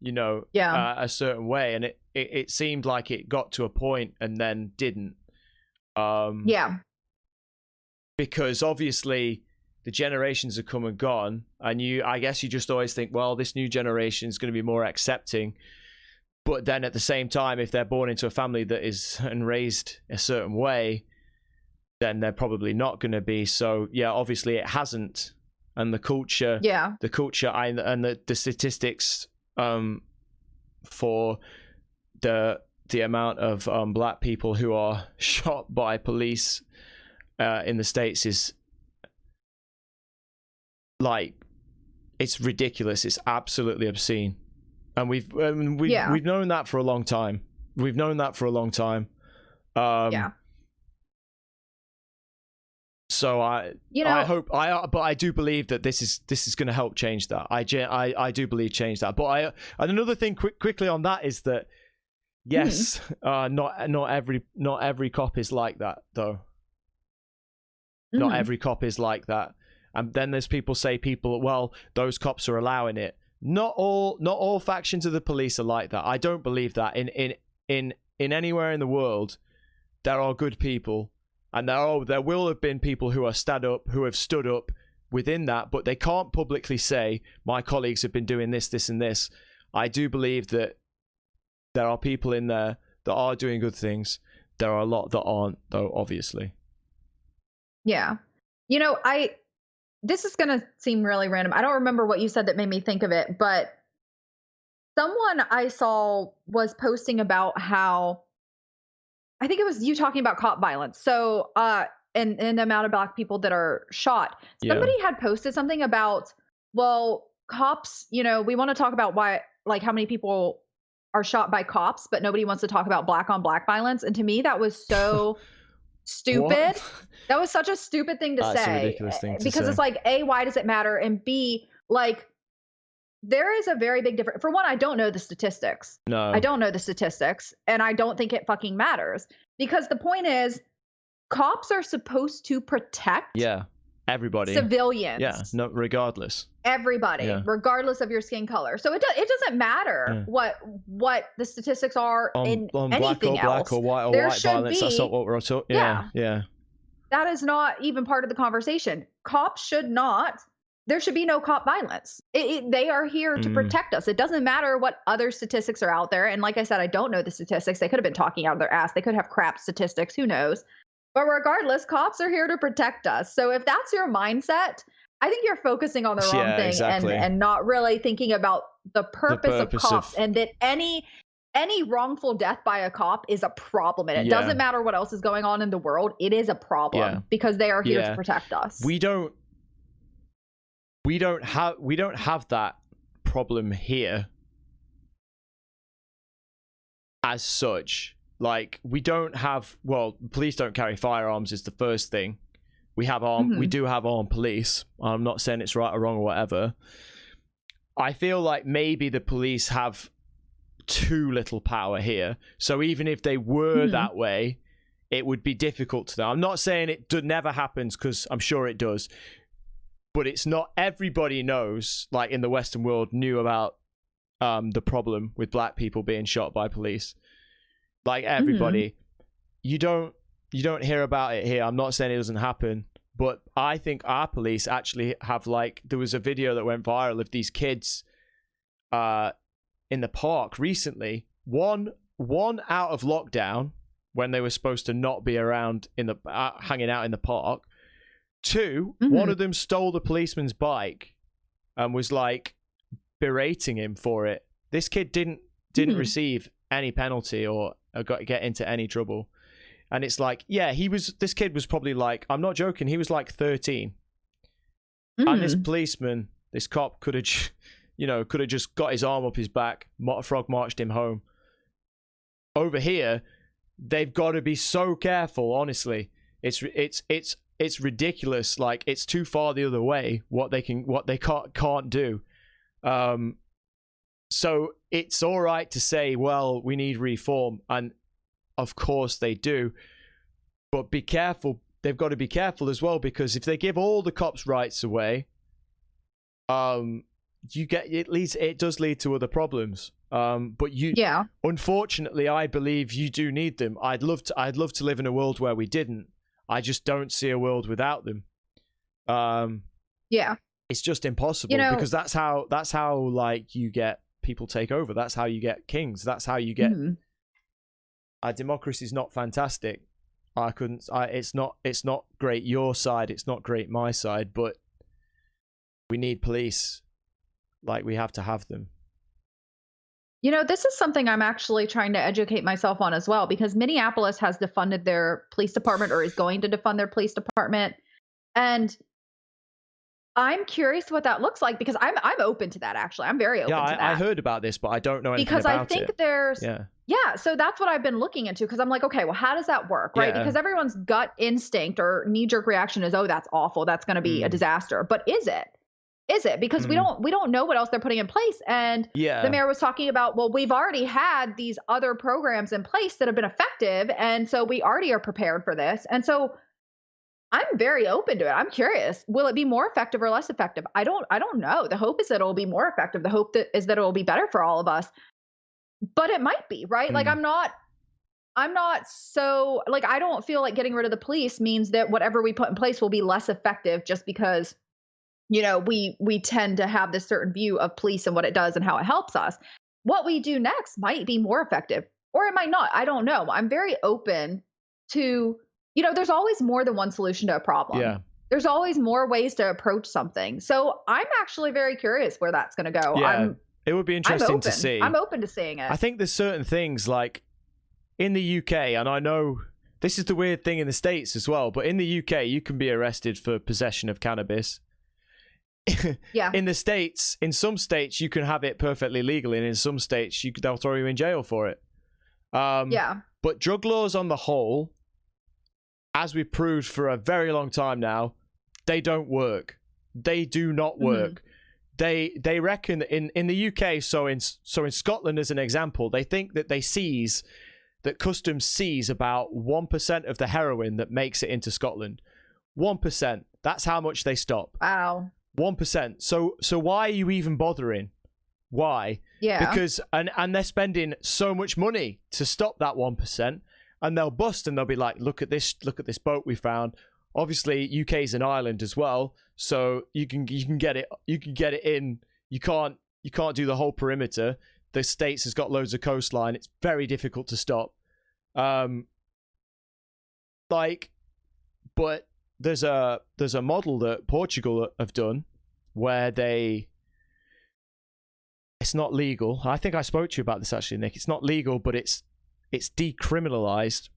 a certain way, and it seemed like it got to a point and then didn't. Because obviously the generations have come and gone, and I guess you just always think, well, this new generation is going to be more accepting. But then at the same time, if they're born into a family that is and raised a certain way, then they're probably not going to be. So yeah, obviously it hasn't. And the culture, and the statistics for the amount of black people who are shot by police in the States is like, it's ridiculous. It's absolutely obscene, and we've known that for a long time. So I do believe that this is going to help change that. I do believe change that. But and another thing quickly on that is that yes, not every cop is like that though. Not every cop is like that. And then there's people, well, those cops are allowing it. Not all factions of the police are like that. I don't believe that. In anywhere in the world, there are good people, and there will have been people who have stood up within that, but they can't publicly say, my colleagues have been doing this, this, and this. I do believe that there are people in there that are doing good things. There are a lot that aren't, though, obviously. Yeah. This is going to seem really random. I don't remember what you said that made me think of it, but someone I saw was posting about how, I think it was you talking about cop violence. So, and the amount of black people that are shot. Somebody had posted something about, well, cops, we want to talk about why, like how many people are shot by cops, but nobody wants to talk about black on black violence. And to me, that was so stupid. What? That was such a stupid thing to say. A ridiculous thing to because say. It's like, A, why does it matter? And B, like, there is a very big difference. For one, I don't know the statistics. No. I don't know the statistics, and I don't think it fucking matters. Because the point is, cops are supposed to protect everybody. Civilians. Yeah, no, regardless. Everybody, regardless of your skin color. So it doesn't matter what the statistics are in anything else. Black or white or white violence. That's not what we're talking. Yeah. That is not even part of the conversation. Cops should not. There should be no cop violence. They are here to protect us. It doesn't matter what other statistics are out there. And like I said, I don't know the statistics. They could have been talking out of their ass. They could have crap statistics. Who knows? But regardless, cops are here to protect us. So if that's your mindset, I think you're focusing on the wrong thing and not really thinking about the purpose of cops and that any wrongful death by a cop is a problem. And it doesn't matter what else is going on in the world. It is a problem because they are here to protect us. We don't have that problem here as such. Like, we don't have, well, police don't carry firearms is the first thing. We have we do have armed police. I'm not saying it's right or wrong or whatever. I feel like maybe the police have too little power here. So even if they were that way, it would be difficult to them. I'm not saying it never happens, because I'm sure it does. But it's not everybody knows, like in the Western world, knew about the problem with black people being shot by police. Like everybody. You don't hear about it here. I'm not saying it doesn't happen, but I think our police actually have, like, there was a video that went viral of these kids in the park recently. One out of lockdown when they were supposed to not be around in the hanging out in the park. Two, one of them stole the policeman's bike and was like berating him for it. This kid didn't receive any penalty or get into any trouble. And it's like, this kid was probably like, I'm not joking, he was like 13. And this policeman, this cop could have just got his arm up his back, frog marched him home. Over here, they've got to be so careful, honestly. It's it's ridiculous. Like, it's too far the other way what they can't do. So it's all right to say, well, we need reform, and of course they do, but be careful. They've got to be careful as well, because if they give all the cops' rights away, it does lead to other problems. But unfortunately, I believe you do need them. I'd love to live in a world where we didn't. I just don't see a world without them. It's just impossible, because that's how like you get people take over. That's how you get kings. That's how you get. Our democracy is not fantastic. It's not great your side. It's not great my side. But we need police. Like, we have to have them. This is something I'm actually trying to educate myself on as well, because Minneapolis has defunded their police department, or is going to defund their police department. And I'm curious what that looks like, because I'm open to that, actually. I'm very open to that. I heard about this, but I don't know anything about it. Because I think there's... so that's what I've been looking into, because I'm like, okay, well, how does that work, right? Because everyone's gut instinct or knee-jerk reaction is, oh, that's awful. That's going to be a disaster. But is it? Is it? Because we don't know what else they're putting in place. And the mayor was talking about, well, we've already had these other programs in place that have been effective, and so we already are prepared for this. And so I'm very open to it. I'm curious, will it be more effective or less effective? I don't know. The hope is that it'll be more effective. The hope is that it will be better for all of us. But it might be, right? Like, I'm not so, like, I don't feel like getting rid of the police means that whatever we put in place will be less effective, just because we tend to have this certain view of police and what it does and how it helps us. What we do next might be more effective, or it might not. I don't know. I'm very open to, there's always more than one solution to a problem. Yeah. There's always more ways to approach something. So I'm actually very curious where that's going to go. Yeah, it would be interesting to see. I'm open to seeing it. I think there's certain things, like in the UK, and I know this is the weird thing in the States as well, but in the UK, you can be arrested for possession of cannabis. In the States, in some states, you can have it perfectly legal, and in some states, they'll throw you in jail for it. But drug laws on the whole, as we've proved for a very long time now, they don't work. They do not work. They reckon that in the UK, so in Scotland as an example, they think that that customs seize about 1% of the heroin that makes it into Scotland. 1%. That's how much they stop. Wow. 1%. So why are you even bothering? Why? Yeah. Because and they're spending so much money to stop that 1%, and they'll bust and they'll be like, look at this boat we found. Obviously, UK is an island as well, so you can get it in. You can't do the whole perimeter. The States has got loads of coastline. It's very difficult to stop. But there's a model that Portugal have done where it's not legal. I think I spoke to you about this actually, Nick. It's not legal, but it's decriminalized.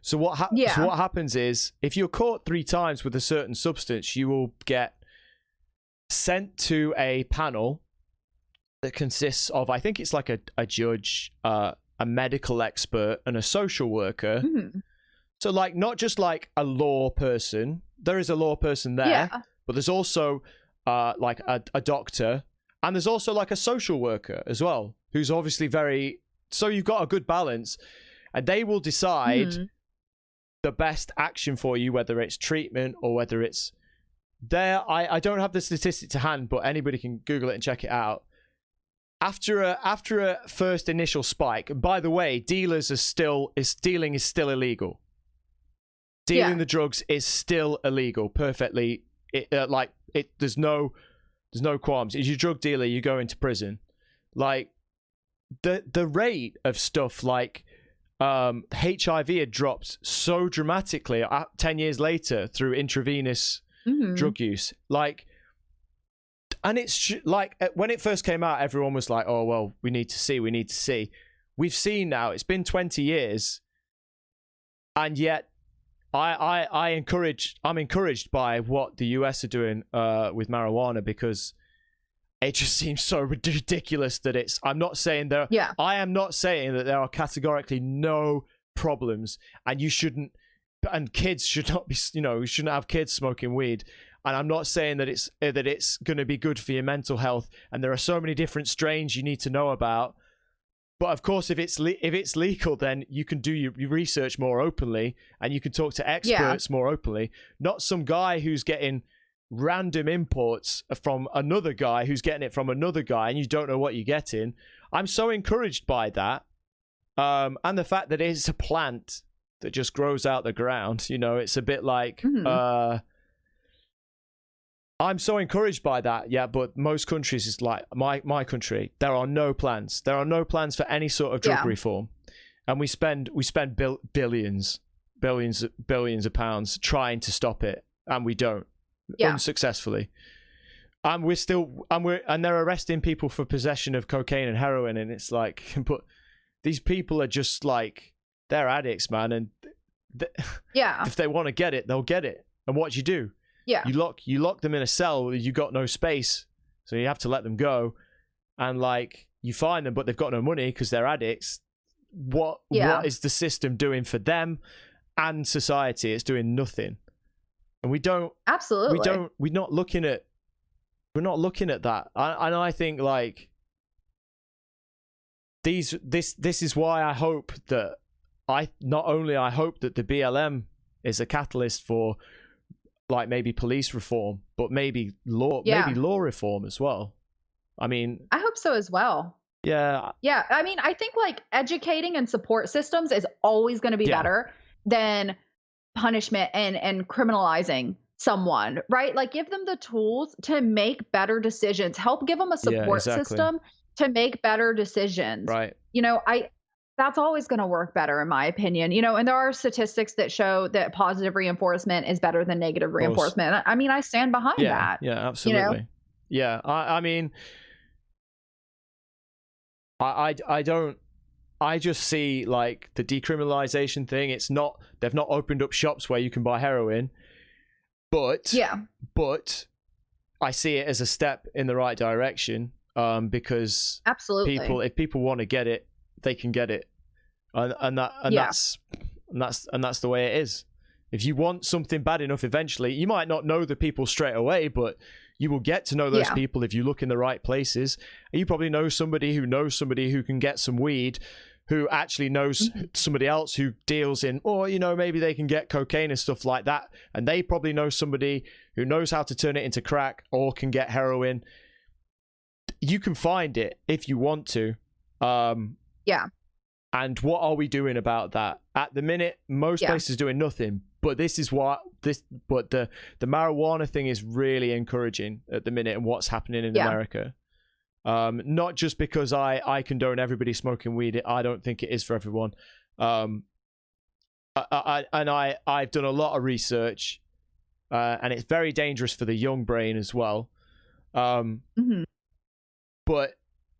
So what happens is, if you're caught 3 times with a certain substance, you will get sent to a panel that consists of, I think it's like a judge, a medical expert, and a social worker. So, like, not just like a law person. There is a law person there, but there's also like a doctor, and there's also like a social worker as well, who's obviously very... So you've got a good balance, and they will decide the best action for you, whether it's treatment or whether it's... I don't have the statistic to hand, but anybody can Google it and check it out. After a first initial spike, and by the way, dealing is still illegal. Dealing the drugs is still illegal. Perfectly, there's no qualms. If you're a drug dealer, you go into prison. Like, the rate of stuff like HIV had dropped so dramatically 10 years later through intravenous drug use. Like, and it's like, when it first came out, everyone was like, oh, well, we need to see. We've seen now, it's been 20 years, and yet I'm encouraged by what the US are doing with marijuana, because it just seems so ridiculous that it's... I am not saying that there are categorically no problems, and you shouldn't and kids should not be, we shouldn't have kids smoking weed. And I'm not saying that it's going to be good for your mental health, and there are so many different strains you need to know about. But of course, if it's legal, then you can do your research more openly, and you can talk to experts more openly. Not some guy who's getting random imports from another guy who's getting it from another guy, and you don't know what you're getting. I'm so encouraged by that, and the fact that it's a plant that just grows out the ground. It's a bit like. I'm so encouraged by that, but most countries is like my country. There are no plans. There are no plans for any sort of drug reform, and we spend billions of pounds trying to stop it, and we don't unsuccessfully. And they're arresting people for possession of cocaine and heroin, and it's like, but these people are just like, they're addicts, man, and if they want to get it, they'll get it. And what do? Yeah. You lock them in a cell. You got no space, so you have to let them go. And like, you find them, but they've got no money because they're addicts. What is the system doing for them and society? It's doing nothing. And we don't. Absolutely. We're not looking at that. And I think like this is why I hope that I hope that the BLM is a catalyst for, like, maybe police reform, but maybe law reform as well. I mean, I hope so as well. Yeah. I mean, I think like educating and support systems is always going to be better than punishment and criminalizing someone, right? Like, give them the tools to make better decisions. Help give them a support system to make better decisions. Right. That's always going to work better, in my opinion. And there are statistics that show that positive reinforcement is better than negative reinforcement. I mean, I stand behind that. Yeah, absolutely. Yeah, I mean, I just see like the decriminalization thing. They've not opened up shops where you can buy heroin, but I see it as a step in the right direction, because absolutely, if people want to get it, they can get it, and that's the way it is. If you want something bad enough, eventually you might not know the people straight away, but you will get to know those people if you look in the right places. And you probably know somebody who can get some weed, who actually knows somebody else who deals in, or maybe they can get cocaine and stuff like that, and they probably know somebody who knows how to turn it into crack or can get heroin. You can find it if you want to. And what are we doing about that? At the minute, most places doing nothing. But the marijuana thing is really encouraging at the minute, and what's happening in America. Not just because I condone everybody smoking weed. I don't think it is for everyone. I've done a lot of research, and it's very dangerous for the young brain as well. But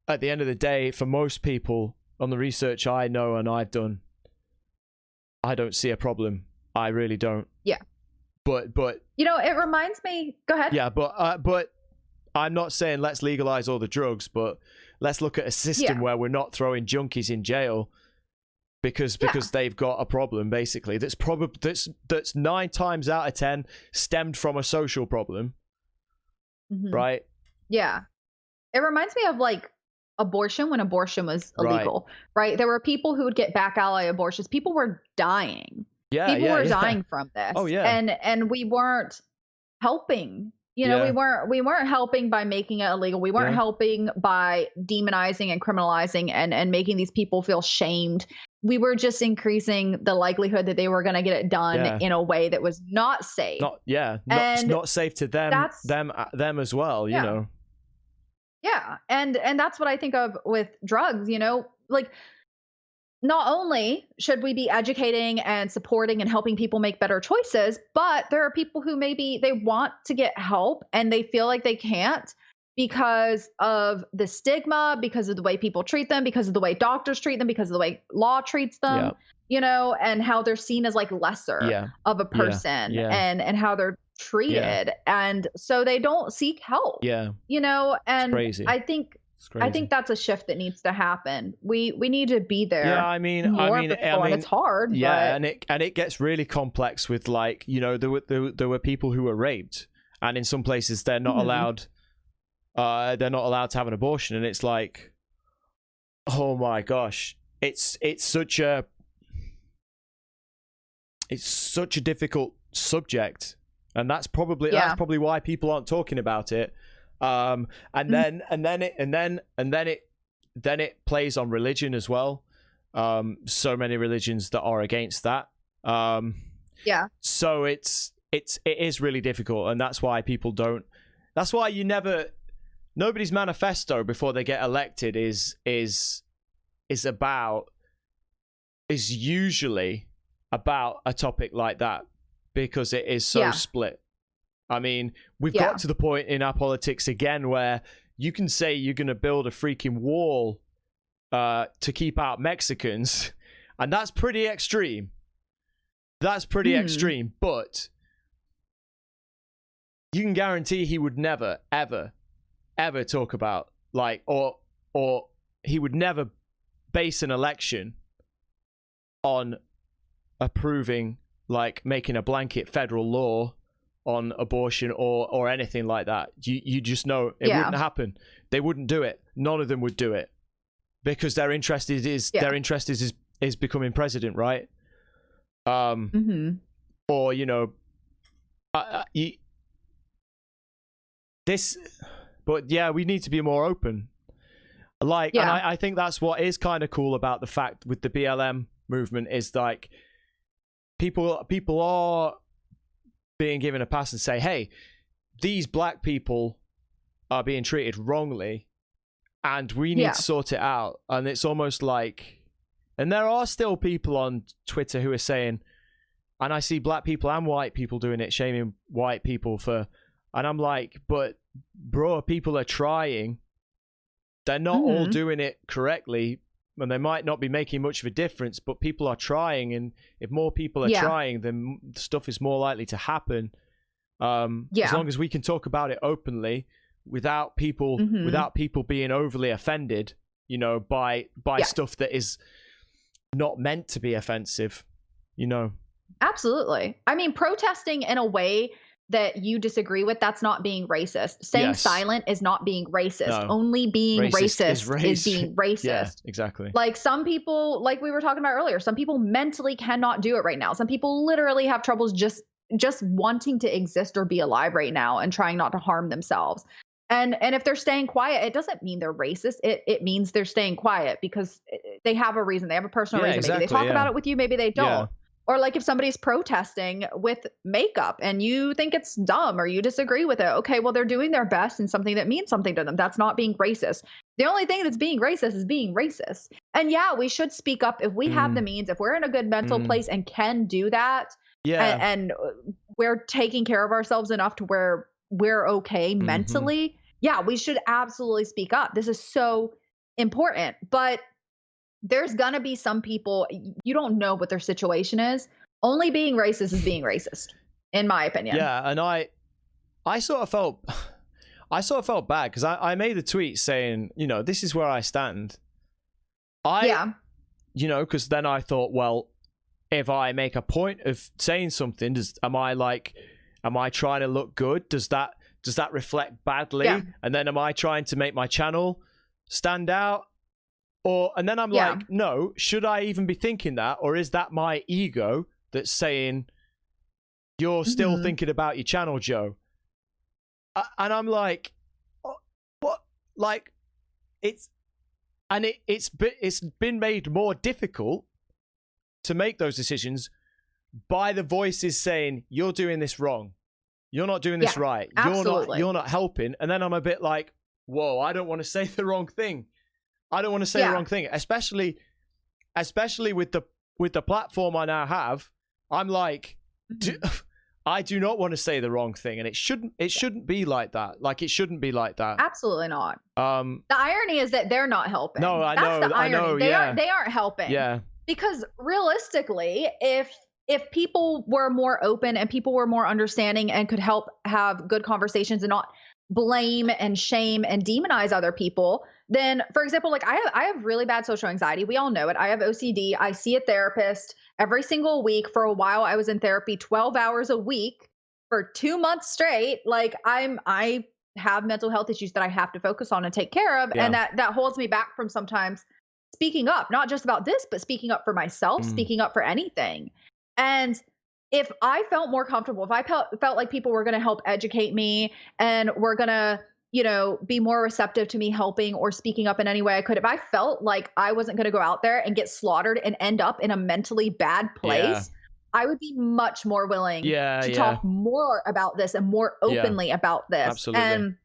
at the end of the day, for most people, on the research I know and I've done, I don't see a problem. I really don't. Yeah. But it reminds me. Go ahead. Yeah, but I'm not saying let's legalize all the drugs, but let's look at a system where we're not throwing junkies in jail because they've got a problem, basically. That's 9 times out of 10 stemmed from a social problem. Right? Yeah. It reminds me of like abortion, when abortion was illegal, right? There were people who would get back alley abortions. People were dying. People were dying from this. Oh yeah. And we weren't helping. We weren't helping by making it illegal. We weren't helping by demonizing and criminalizing and making these people feel shamed. We were just increasing the likelihood that they were going to get it done in a way that was not safe. Not safe to them as well, you know. Yeah. And that's what I think of with drugs, like, not only should we be educating and supporting and helping people make better choices, but there are people who maybe they want to get help and they feel like they can't because of the stigma, because of the way people treat them, because of the way doctors treat them, because of the way law treats them, and how they're seen as like lesser of a person and how they're treated. And so they don't seek help. And crazy. I think I think that's a shift that needs to happen. We need to be there. Yeah, I mean, and it's hard. Yeah, but... and it gets really complex with, like, you know, there were people who were raped, and in some places they're not allowed. They're not allowed to have an abortion, and it's like, oh my gosh, it's such a difficult subject, and that's probably why people aren't talking about it. And then it plays on religion as well. So many religions that are against that. So it is really difficult, and that's why people don't. That's why nobody's manifesto before they get elected is usually about a topic like that, because it is so split. I mean, we've got to the point in our politics again where you can say you're going to build a freaking wall to keep out Mexicans, and that's pretty extreme. Extreme, but you can guarantee he would never, ever talk about, like, or he would never base an election on approving, like, making a blanket federal law on abortion or anything like that. You just know it wouldn't happen. They wouldn't do it. None of them would do it, because their interest is becoming president, right? Or, you know, but yeah, we need to be more open. Like, and I think that's what is kind of cool about the fact with the BLM movement is, like, people are being given a pass and say, hey, these black people are being treated wrongly and we need to sort it out. And it's almost like, and there are still people on Twitter who are saying, and I see black people and white people doing it, shaming white people for, and I'm like, but bro, people are trying. They're not all doing it correctly, and they might not be making much of a difference, but people are trying, and if more people are trying, then stuff is more likely to happen. As long as we can talk about it openly without people being overly offended, you know, by stuff that is not meant to be offensive, you know. Absolutely. I mean, protesting in a way that you disagree with, that's not being racist. Staying silent is not being racist. No. Only being racist is being racist. Yeah, exactly. Like, some people, like we were talking about earlier, some people mentally cannot do it right now. Some people literally have troubles just wanting to exist or be alive right now and trying not to harm themselves. And if they're staying quiet, it doesn't mean they're racist. It means they're staying quiet because they have a reason. They have a personal reason. Maybe they talk about it with you. Maybe they don't. Yeah. Or like if somebody's protesting with makeup and you think it's dumb or you disagree with it. Okay, well, they're doing their best in something that means something to them. That's not being racist. The only thing that's being racist is being racist. And yeah, we should speak up if we have the means, if we're in a good mental place and can do that. Yeah. And we're taking care of ourselves enough to where we're okay mentally. Yeah, we should absolutely speak up. This is so important. But there's gonna be some people, you don't know what their situation is. Only being racist is being racist, in my opinion. Yeah, and I sort of felt bad because I made a tweet saying, you know, this is where I stand. You know, because then I thought, well, if I make a point of saying something, am I trying to look good? Does that reflect badly? Yeah. And then am I trying to make my channel stand out? And then I'm like, no, should I even be thinking that? Or is that my ego that's saying, you're still thinking about your channel, Joe? And I'm like, what? Like, it's been made more difficult to make those decisions by the voices saying, you're doing this wrong. You're not doing this right. Absolutely. You're not helping. And then I'm a bit like, whoa, I don't want to say the wrong thing. I don't want to say the wrong thing, especially with the platform I now have. I'm like, I do not want to say the wrong thing, and it shouldn't be like that. Like, it shouldn't be like that. Absolutely not. The irony is that they're not helping. No, I know. That's the irony. I know. They aren't helping. Yeah. Because realistically, if people were more open and people were more understanding and could help have good conversations and not blame and shame and demonize other people, then, for example, like I have really bad social anxiety. We all know it. I have OCD. I see a therapist every single week. For a while, I was in therapy 12 hours a week for 2 months straight. Like I have mental health issues that I have to focus on and take care of. Yeah. And that holds me back from sometimes speaking up, not just about this, but speaking up for myself, speaking up for anything. And if I felt more comfortable, if I felt like people were going to help educate me and were going to, be more receptive to me helping or speaking up in any way I could, if I felt like I wasn't going to go out there and get slaughtered and end up in a mentally bad place, I would be much more willing to talk more about this and more openly about this. Absolutely. And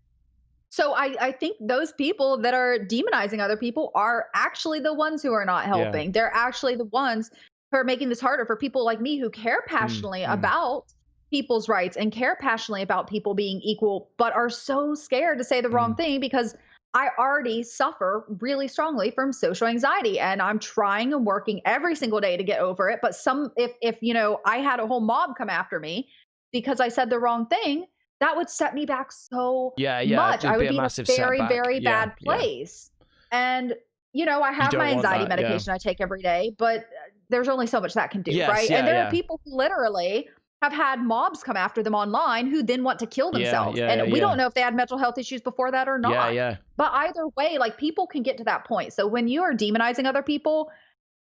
so I think those people that are demonizing other people are actually the ones who are not helping. They're actually the ones who are making this harder for people like me who care passionately about people's rights and care passionately about people being equal, but are so scared to say the wrong thing because I already suffer really strongly from social anxiety, and I'm trying and working every single day to get over it. But if I had a whole mob come after me because I said the wrong thing, that would set me back so much. I would be in a very, very bad place. And I have my anxiety medication I take every day, but there's only so much that can do, right? And there are people who literally have had mobs come after them online who then want to kill themselves. And we don't know if they had mental health issues before that or not. But either way, like, people can get to that point. So when you are demonizing other people,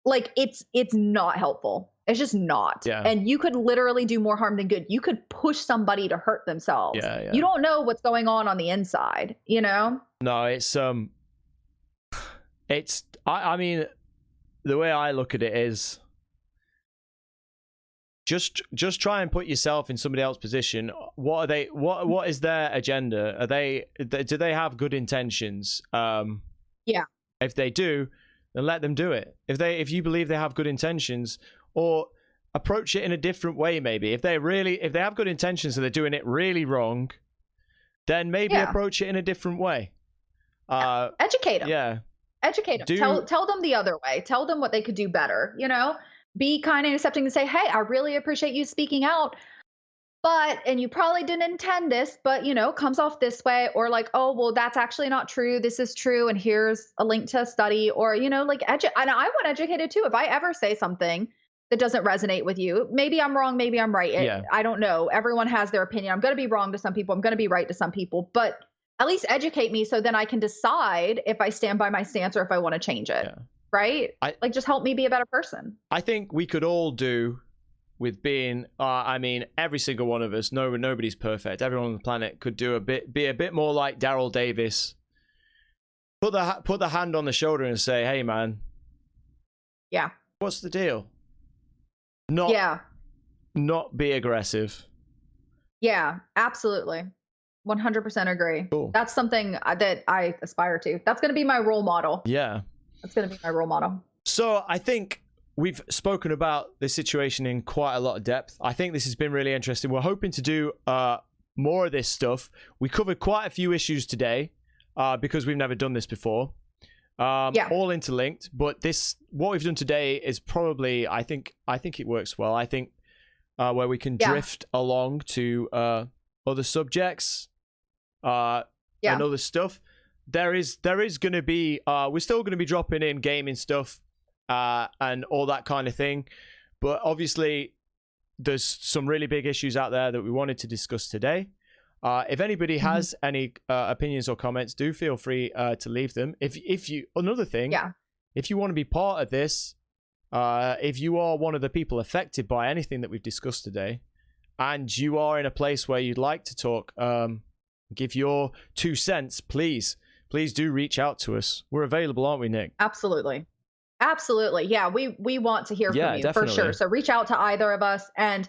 like, it's not helpful. It's just not. And you could literally do more harm than good. You could push somebody to hurt themselves. You don't know what's going on the inside, No, I mean, the way I look at it is just try and put yourself in somebody else's position. What is their agenda? Do they have good intentions? If they do, then let them do it. If you believe they have good intentions, or approach it in a different way, maybe. If they have good intentions and they're doing it really wrong, then maybe approach it in a different way. Educate them. Educate them. Tell them the other way. Tell them what they could do better, Be kind and accepting and say, hey, I really appreciate you speaking out, and you probably didn't intend this, but, comes off this way, or like, oh, well, that's actually not true. This is true. And here's a link to a study, or, and I want educated too. If I ever say something that doesn't resonate with you, maybe I'm wrong, maybe I'm right. I don't know. Everyone has their opinion. I'm going to be wrong to some people. I'm going to be right to some people, but at least educate me so then I can decide if I stand by my stance or if I want to change it. Right? Just help me be a better person. I think we could all do with being, every single one of us, nobody's perfect. Everyone on the planet could be a bit more like Daryl Davis. Put the hand on the shoulder and say, hey, man. Yeah. What's the deal? Not be aggressive. Yeah, absolutely. 100% agree. Cool. That's something that I aspire to. That's going to be my role model. Yeah. That's going to be my role model. So I think we've spoken about this situation in quite a lot of depth. I think this has been really interesting. We're hoping to do more of this stuff. We covered quite a few issues today because we've never done this before. All interlinked. But what we've done today is probably, I think it works well. I think where we can drift along to other subjects and other stuff. There is going to be we're still going to be dropping in gaming stuff and all that kind of thing, but obviously there's some really big issues out there that we wanted to discuss today. If anybody has any opinions or comments, do feel free to leave them. If you want to be part of this, if you are one of the people affected by anything that we've discussed today, and you are in a place where you'd like to talk, give your 2 cents, please do reach out to us. We're available, aren't we, Nick? Absolutely. Yeah, we want to hear from you, definitely. For sure. So reach out to either of us. And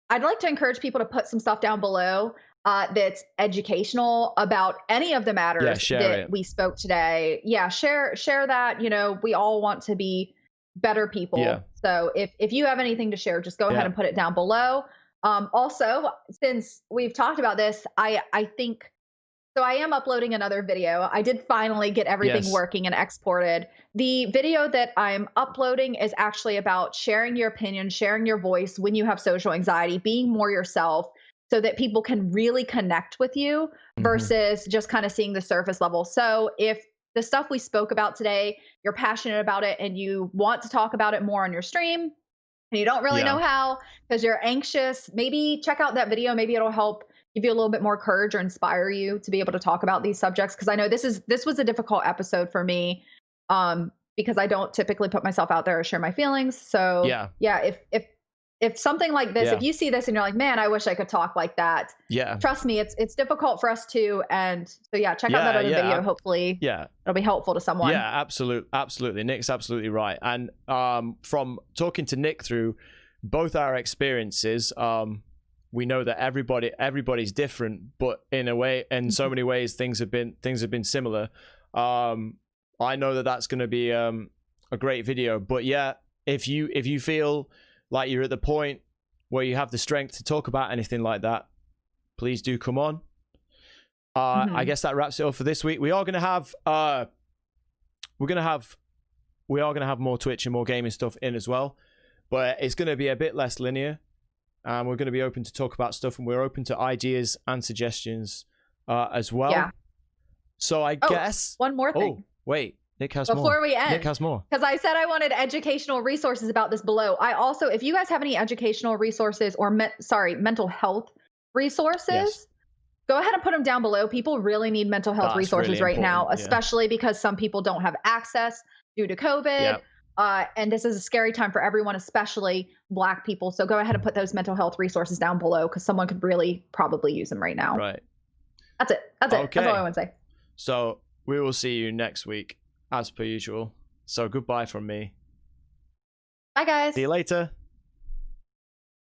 I'd like to encourage people to put some stuff down below that's educational about any of the matters we spoke today. Yeah, share that. We all want to be better people. Yeah. So if you have anything to share, just go ahead and put it down below. Also, since we've talked about this, I think, so I am uploading another video. I did finally get everything working and exported. The video that I'm uploading is actually about sharing your opinion, sharing your voice when you have social anxiety, being more yourself. so that people can really connect with you versus just kind of seeing the surface level. So if the stuff we spoke about today, you're passionate about it and you want to talk about it more on your stream and you don't really know how because you're anxious, maybe check out that video. Maybe it'll help give you a little bit more courage or inspire you to be able to talk about these subjects. Because I know this was a difficult episode for me because I don't typically put myself out there or share my feelings. So yeah, if something like this, if you see this and you're like, man, I wish I could talk like that. Yeah. Trust me, it's difficult for us too. And so check out that other video. Hopefully it'll be helpful to someone. Yeah, absolutely. Nick's absolutely right. And from talking to Nick through both our experiences, we know that everybody's different, but in so many ways things have been similar. I know that that's going to be a great video. But if you feel like you're at the point where you have the strength to talk about anything like that, please do come on. I guess that wraps it up for this week. We are going to have more Twitch and more gaming stuff in as well, but it's going to be a bit less linear. And we're going to be open to talk about stuff, and we're open to ideas and suggestions as well. Yeah. So I guess one more thing. Oh, wait. Nick has more. Before we end, Nick has more. Because I said I wanted educational resources about this below. I also, if you guys have any educational resources or mental health resources, go ahead and put them down below. People really need mental health resources really right now, especially because some people don't have access due to COVID. And this is a scary time for everyone, especially Black people. So go ahead and put those mental health resources down below because someone could really probably use them right now. Right. That's it. That's all I want to say. So we will see you next week as per usual. So goodbye from me. Bye, guys. See you later.